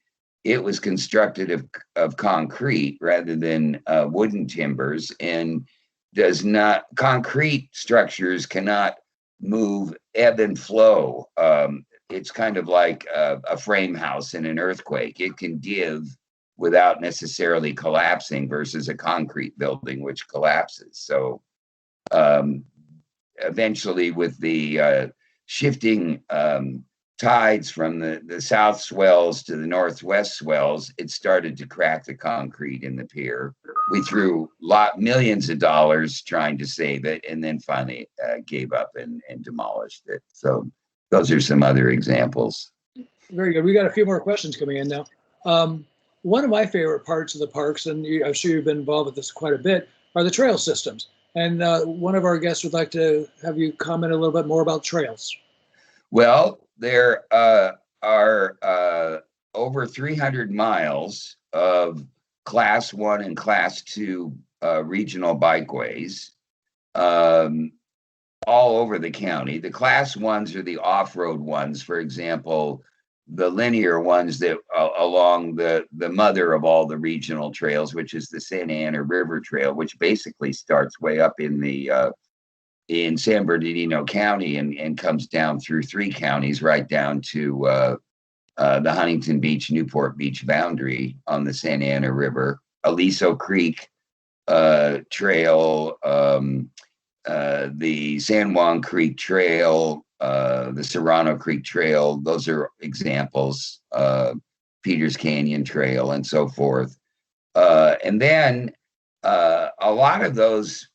it was constructed of concrete rather than wooden timbers, and concrete structures cannot move, ebb and flow. It's kind of like a frame house in an earthquake. It can give without necessarily collapsing versus a concrete building, which collapses. So eventually with the shifting tides from the south swells to the northwest swells, it started to crack the concrete in the pier. We threw millions of dollars trying to save it, and then finally gave up and demolished it. So those are some other examples. Very good. We got a few more questions coming in now. One of my favorite parts of the parks, and I'm sure you've been involved with this quite a bit, are the trail systems. And one of our guests would like to have you comment a little bit more about trails. Well, there are over 300 miles of Class 1 and Class 2 regional bikeways all over the county. The Class 1s are the off-road ones. For example, the linear ones that along the mother of all the regional trails, which is the Santa Ana River Trail, which basically starts way up in San Bernardino County and comes down through 3 counties right down to the Huntington Beach, Newport Beach boundary on the Santa Ana River. Aliso Creek Trail, the San Juan Creek Trail, the Serrano Creek Trail, those are examples, Peters Canyon Trail and so forth. And then a lot of those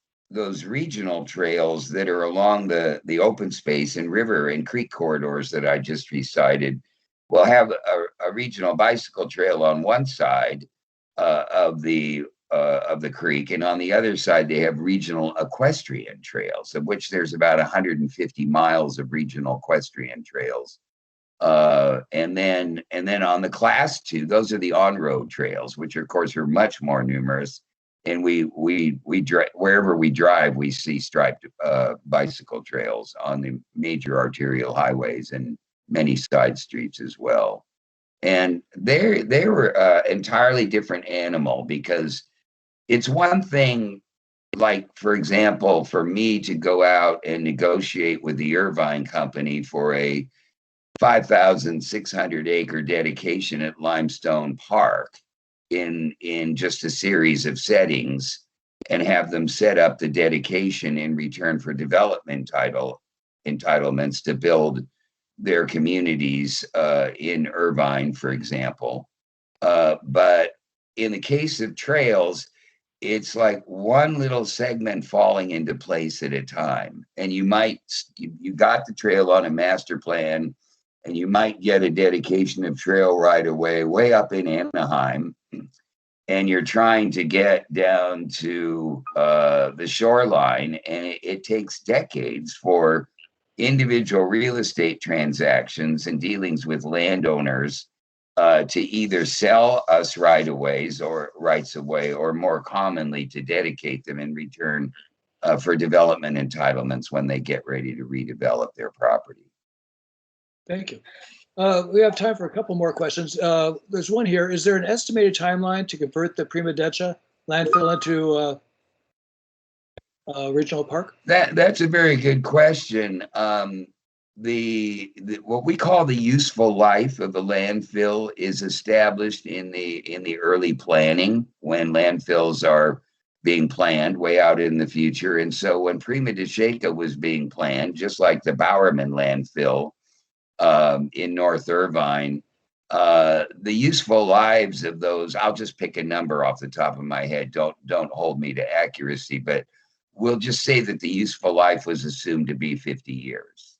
regional trails that are along the open space and river and creek corridors that I just recited will have a regional bicycle trail on one side of the creek, and on the other side they have regional equestrian trails, of which there's about 150 miles of regional equestrian trails. And then on the Class 2, those are the on-road trails, which of course are much more numerous. And we wherever we drive, we see striped bicycle trails on the major arterial highways and many side streets as well. And they were entirely different animal, because it's one thing, like, for example, for me to go out and negotiate with the Irvine Company for a 5,600 acre dedication at Limestone Park. in just a series of settings and have them set up the dedication in return for development entitlements to build their communities in Irvine, for example. But in the case of trails, it's like one little segment falling into place at a time. And you got the trail on a master plan, and you might get a dedication of trail right away, way up in Anaheim. And you're trying to get down to the shoreline, and it takes decades for individual real estate transactions and dealings with landowners to either sell us rights of way, or more commonly to dedicate them in return for development entitlements when they get ready to redevelop their property. Thank you. We have time for a couple more questions. There's one here. Is there an estimated timeline to convert the Prima Deccia landfill into a regional park? That's a very good question. What we call the useful life of a landfill is established in the early planning, when landfills are being planned way out in the future. And so when Prima Deccia was being planned, just like the Bowerman landfill in North Irvine, the useful lives of those, I'll just pick a number off the top of my head, don't hold me to accuracy, but we'll just say that the useful life was assumed to be 50 years.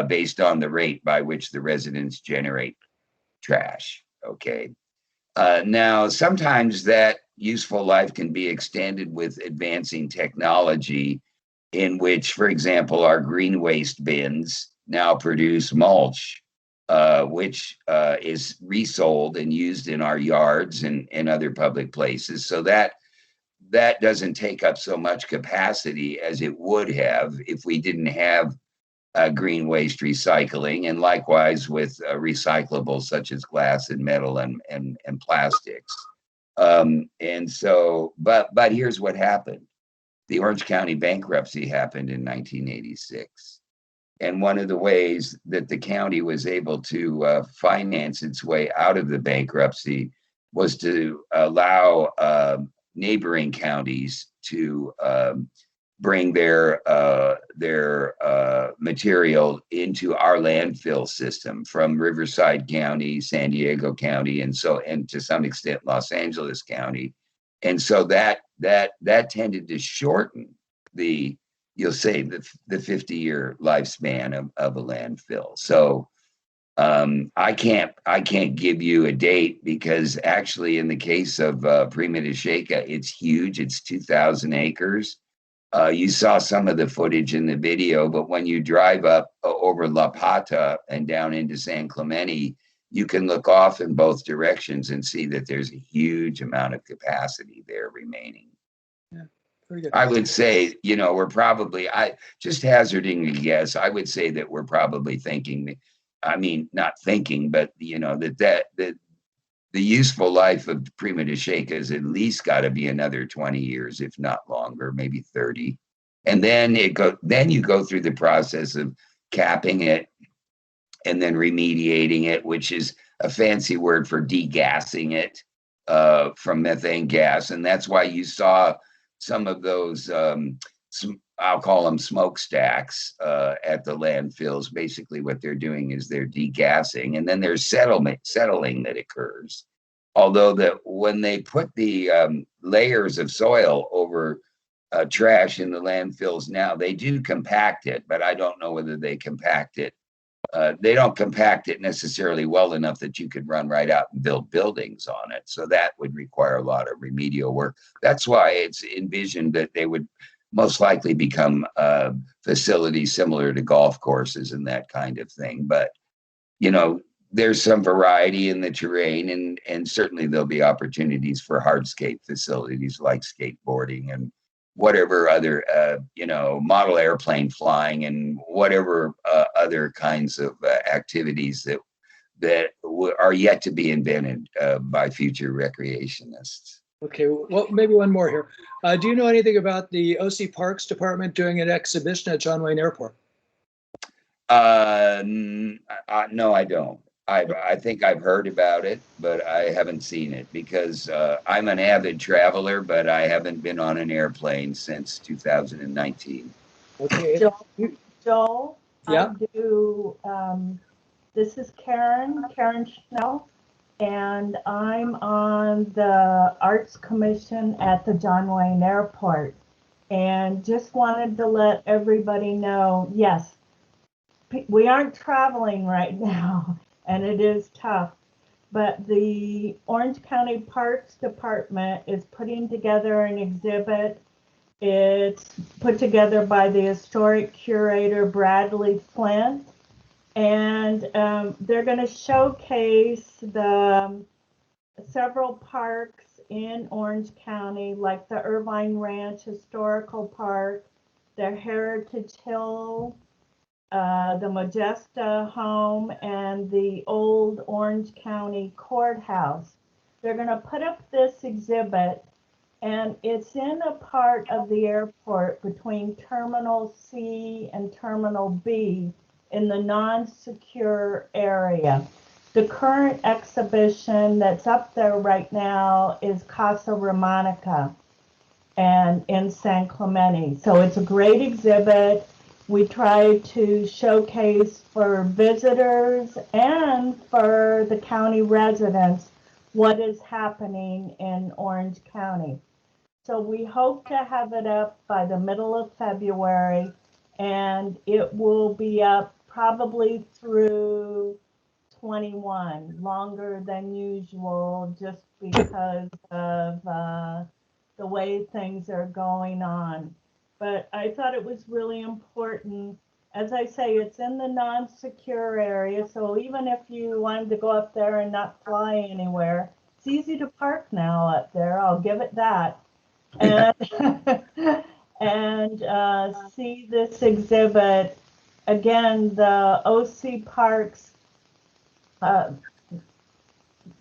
Based on the rate by which the residents generate trash. Okay. Now, sometimes that useful life can be extended with advancing technology, in which, for example, our green waste bins now produce mulch, which is resold and used in our yards and other public places. So that doesn't take up so much capacity as it would have if we didn't have green waste recycling, and likewise with recyclables such as glass and metal and plastics. And so, but here's what happened. The Orange County bankruptcy happened in 1986. And one of the ways that the county was able to finance its way out of the bankruptcy was to allow neighboring counties to bring their material into our landfill system, from Riverside County, San Diego County, and to some extent Los Angeles County. And so that tended to shorten the 50-year lifespan of a landfill. So I can't give you a date, because actually in the case of Prima Deccia, it's huge. It's 2,000 acres. You saw some of the footage in the video, but when you drive up over La Plata and down into San Clemente, you can look off in both directions and see that there's a huge amount of capacity there remaining. Yeah, very good. I would say, we're probably, just hazarding a guess, I would say that we're probably thinking, not thinking, but, that the useful life of Prima Deccia has at least got to be another 20 years, if not longer, maybe 30. And then you go through the process of capping it and then remediating it, which is a fancy word for degassing it from methane gas. And that's why you saw some of those, I'll call them smokestacks at the landfills. Basically what they're doing is they're degassing, and then there's settling that occurs. Although when they put the layers of soil over trash in the landfills now, they do compact it, but I don't know whether they compact it. They don't compact it necessarily well enough that you could run right out and build buildings on it. So that would require a lot of remedial work. That's why it's envisioned that they would most likely become facilities similar to golf courses and that kind of thing. But, there's some variety in the terrain, and certainly there'll be opportunities for hardscape facilities like skateboarding and whatever other, model airplane flying and whatever other kinds of activities that are yet to be invented by future recreationists. Okay, well, maybe one more here. Do you know anything about the OC Parks Department doing an exhibition at John Wayne Airport? No, I don't. I think I've heard about it, but I haven't seen it because I'm an avid traveler, but I haven't been on an airplane since 2019. Okay. Joel, Yeah. I do, this is Karen Schnell, and I'm on the Arts Commission at the John Wayne Airport. And just wanted to let everybody know, yes, we aren't traveling right now, and it is tough. But the Orange County Parks Department is putting together an exhibit. It's put together by the historic curator Bradley Flint, and they're going to showcase the several parks in Orange County, like the Irvine Ranch Historical Park, the Heritage Hill, the Modesta Home, and the old Orange County Courthouse. They're going to put up this exhibit, and it's in a part of the airport between Terminal C and Terminal B in the non-secure area. The current exhibition that's up there right now is Casa Romanica and in San Clemente. So it's a great exhibit. We try to showcase for visitors and for the county residents what is happening in Orange County. So we hope to have it up by the middle of February, and it will be up probably through 21, longer than usual, just because of the way things are going on. But I thought it was really important. As I say, it's in the non-secure area, so even if you wanted to go up there and not fly anywhere, it's easy to park now up there, I'll give it that. And, and see this exhibit. Again, the OC Parks,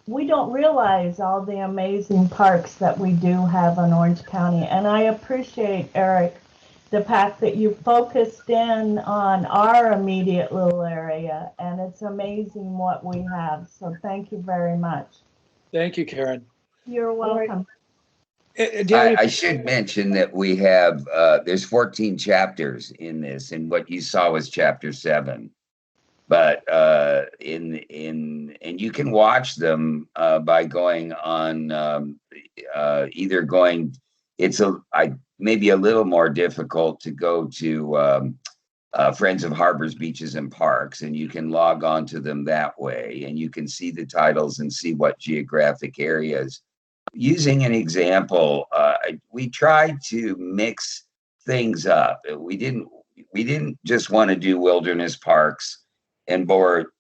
we don't realize all the amazing parks that we do have in Orange County. And I appreciate, Eric, the fact that you focused in on our immediate little area, and it's amazing what we have. So thank you very much. Thank you, Karen. You're welcome. I should mention that we have, there's 14 chapters in this, and what you saw was chapter 7. But and you can watch them by going on either going. It's maybe a little more difficult to go to Friends of Harbors, Beaches, and Parks, and you can log on to them that way, and you can see the titles and see what geographic areas. Using an example, we tried to mix things up. We didn't just want to do wilderness parks and bore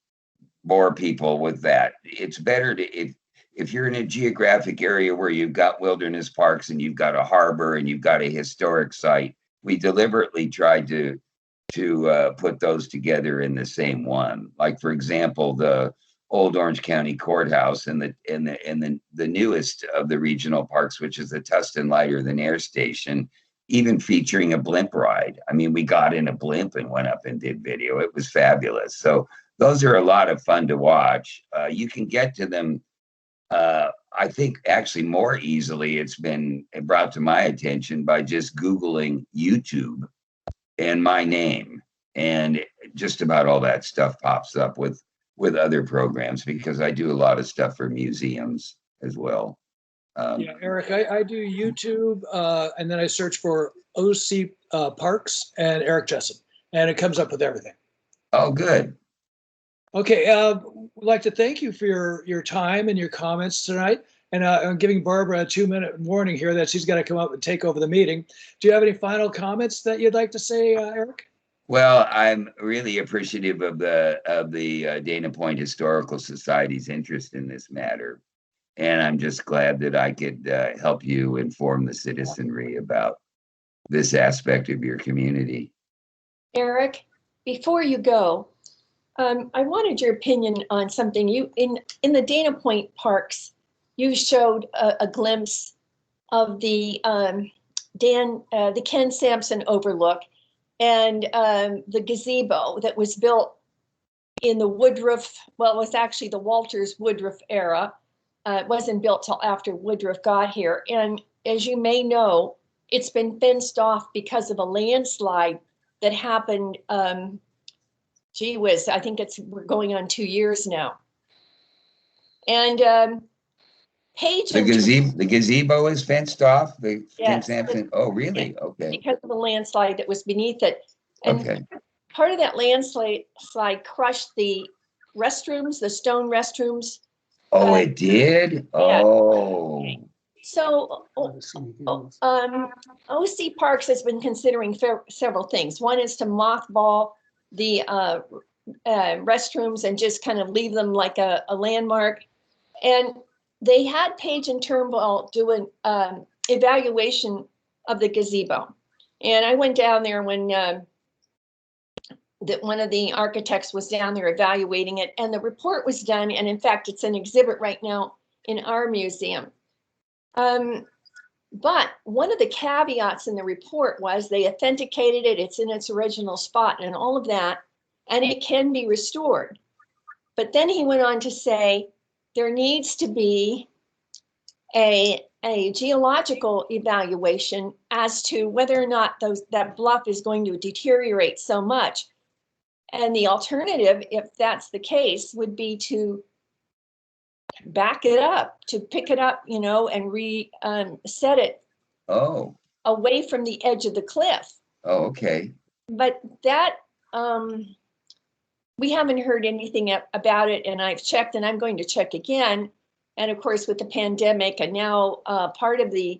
people with that. It's better to, if you're in a geographic area where you've got wilderness parks and you've got a harbor and you've got a historic site, we deliberately tried to put those together in the same one. Like, for example, the old Orange County Courthouse and the newest of the regional parks, which is the Tustin Lighter than Air Station, even featuring a blimp ride. I mean, we got in a blimp and went up and did video. It was fabulous. So those are a lot of fun to watch. You can get to them, I think, actually more easily. It's been brought to my attention by just Googling YouTube and my name, and just about all that stuff pops up with other programs, because I do a lot of stuff for museums as well. Yeah, Eric, I do YouTube, and then I search for OC Parks and Eric Jessen, and it comes up with everything. Oh, good. Okay, we'd like to thank you for your time and your comments tonight. And I'm giving Barbara a 2-minute warning here that she's got to come up and take over the meeting. Do you have any final comments that you'd like to say, Eric? Well, I'm really appreciative of the Dana Point Historical Society's interest in this matter. And I'm just glad that I could help you inform the citizenry about this aspect of your community. Eric, before you go, I wanted your opinion on something. You in the Dana Point parks, you showed a glimpse of the Ken Sampson overlook and the gazebo that was built in the Woodruff, well, it was actually the Walters Woodruff era. It wasn't built till after Woodruff got here. And as you may know, it's been fenced off because of a landslide that happened, gee whiz, I think we're going on 2 years now. And Page The gazebo is fenced off. The Yes. Oh, really? Okay. because of the landslide that was beneath it. And Okay. part of that landslide crushed the restrooms, the stone restrooms. Oh, it did? Yeah. Oh. So OC Parks has been considering several things. One is to mothball the restrooms and just kind of leave them like a landmark. And they had Page and Turnbull do an evaluation of the gazebo. And I went down there when one of the architects was down there evaluating it, and the report was done. And in fact, it's an exhibit right now in our museum. But one of the caveats in the report was they authenticated it, it's in its original spot and all of that, and it can be restored. But then he went on to say there needs to be a geological evaluation as to whether or not that bluff is going to deteriorate so much. And the alternative, if that's the case, would be to back it up, to pick it up, and set it away from the edge of the cliff. Oh, okay. But that, we haven't heard anything about it, and I've checked, and I'm going to check again. And of course, with the pandemic, and now part of the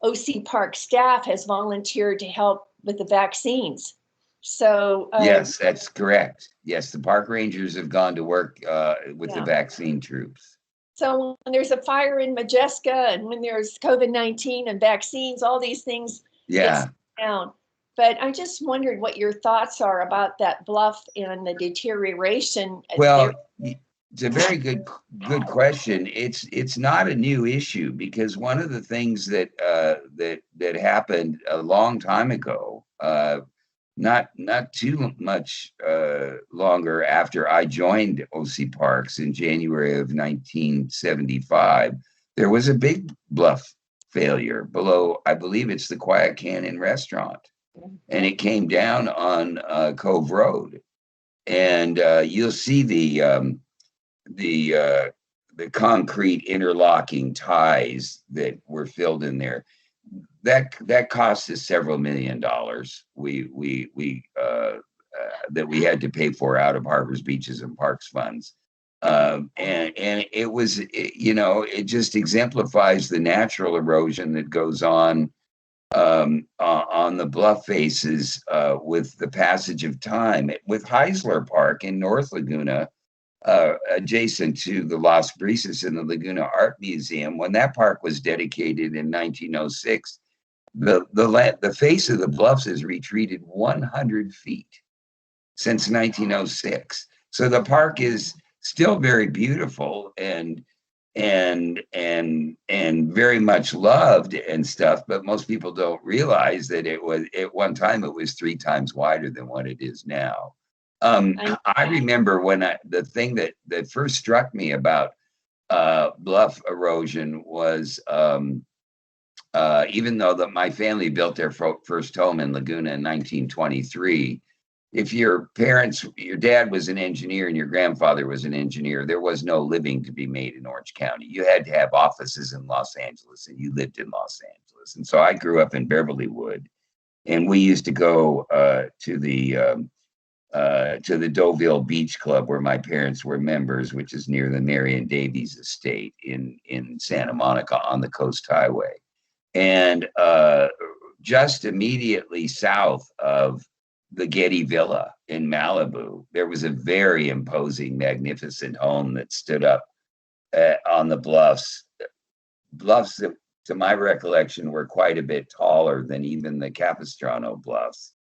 OC Park staff has volunteered to help with the vaccines. So yes, that's correct. Yes, the park rangers have gone to work with the vaccine troops. So when there's a fire in Majeska, and when there's COVID-19 and vaccines, all these things get down. But I just wondered what your thoughts are about that bluff and the deterioration. Well, it's a very good question. It's not a new issue, because one of the things that happened a long time ago, not too much longer after I joined OC Parks in January of 1975, there was a big bluff failure below, I believe it's the Quiet Cannon restaurant, and it came down on Cove Road, and you'll see the concrete interlocking ties that were filled in there. That cost us several $1 million. That we had to pay for out of Harbors, Beaches, and Parks funds, and it was, it just exemplifies the natural erosion that goes on the bluff faces with the passage of time. With Heisler Park in North Laguna, adjacent to the Las Brisas and the Laguna Art Museum, when that park was dedicated in 1906, the face of the bluffs has retreated 100 feet since 1906. So the park is still very beautiful and very much loved and stuff, but most people don't realize that it was, at one time, it was 3 times wider than what it is now. I remember when the thing that first struck me about bluff erosion was, even though my family built their first home in Laguna in 1923, if your dad was an engineer and your grandfather was an engineer, there was no living to be made in Orange County. You had to have offices in Los Angeles, and you lived in Los Angeles. And so I grew up in Beverlywood, and we used to go to the Deauville Beach Club, where my parents were members, which is near the Marion Davies estate in Santa Monica on the Coast Highway. And just immediately south of the Getty Villa in Malibu, there was a very imposing, magnificent home that stood up on the bluffs. Bluffs that, to my recollection, were quite a bit taller than even the Capistrano bluffs.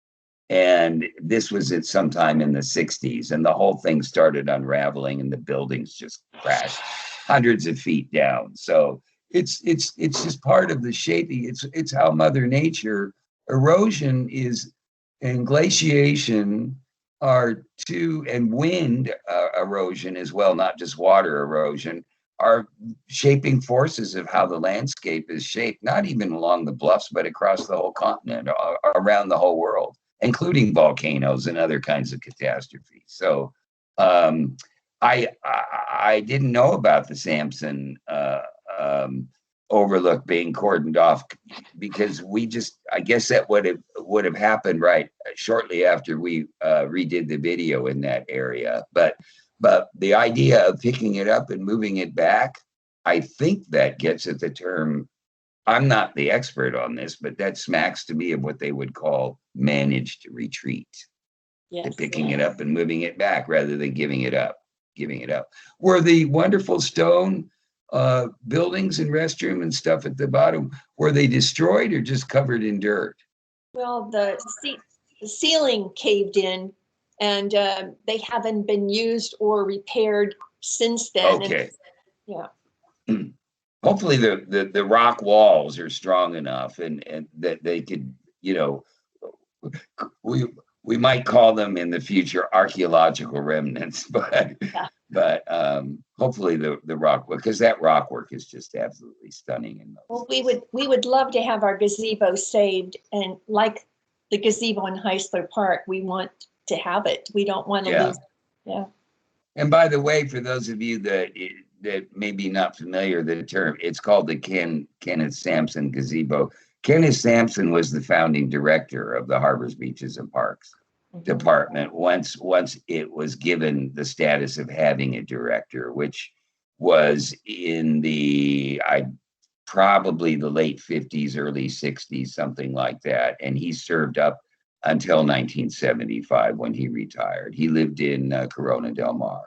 And this was at some time in the 60s, and the whole thing started unraveling, and the buildings just crashed hundreds of feet down. So it's just part of the shaping. It's how Mother Nature, erosion is, and glaciation and wind erosion as well, not just water erosion, are shaping forces of how the landscape is shaped, not even along the bluffs, but across the whole continent, around the whole world, including volcanoes and other kinds of catastrophes. So I didn't know about the Sampson overlook being cordoned off, because I guess that would have happened right shortly after we redid the video in that area. But the idea of picking it up and moving it back, I think that gets at the term, I'm not the expert on this, but that smacks to me of what they would call managed retreat. Yes. Picking it up and moving it back rather than giving it up. Were the wonderful stone buildings and restroom and stuff at the bottom, were they destroyed or just covered in dirt? Well, the ceiling caved in, and they haven't been used or repaired since then. Okay. And, yeah. Hopefully the rock walls are strong enough and that they could, we might call them in the future archaeological remnants, but hopefully the rock, because that rock work is just absolutely stunning. Well, we would love to have our gazebo saved, and like the gazebo in Heisler Park, we want to have it. We don't want to lose. Yeah. And by the way, for those of you that may be not familiar, the term, it's called the Kenneth Sampson gazebo. Kenneth Sampson was the founding director of the Harbors, Beaches, and Parks Department once it was given the status of having a director, which was in probably the late 50s, early 60s, something like that. And he served up until 1975 when he retired. He lived in Corona del Mar.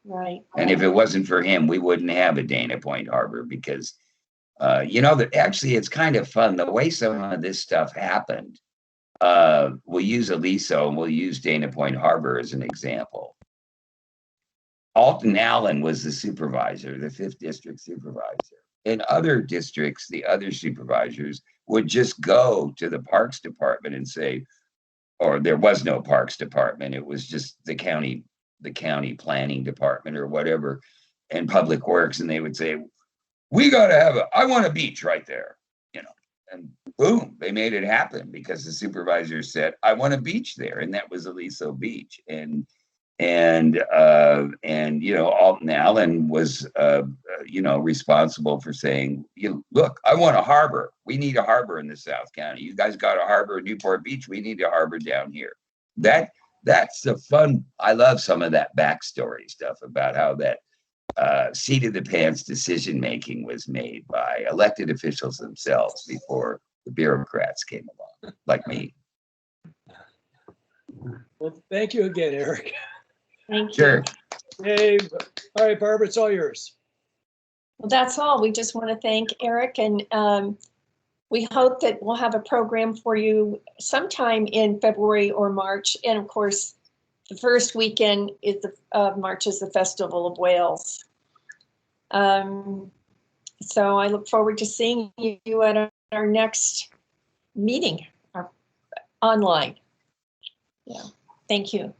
Right. And if it wasn't for him, we wouldn't have a Dana Point Harbor, because that actually it's kind of fun the way some of this stuff happened. We'll use Aliso and we'll use Dana Point Harbor as an example. Alton Allen was the supervisor, the 5th district supervisor. In other districts, the other supervisors would just go to the Parks Department and say, or there was no Parks Department, it was just the county planning department or whatever, and Public Works, and they would say, we got to I want a beach right there, and boom, they made it happen because the supervisor said, I want a beach there, and that was Aliso Beach. And Alton Allen was responsible for saying, look, I want a harbor. We need a harbor in the South County. You guys got a harbor in Newport Beach. We need a harbor down here. That's the fun. I love some of that backstory stuff about how that seat of the pants decision making was made by elected officials themselves before the bureaucrats came along, like me. Well, thank you again, Eric. Thank you. Sure. Hey, all right, Barbara, it's all yours. Well, that's all. We just want to thank Eric, and we hope that we'll have a program for you sometime in February or March. And of course, the first weekend of March is the Festival of Whales. So I look forward to seeing you at our next meeting online. Yeah, thank you.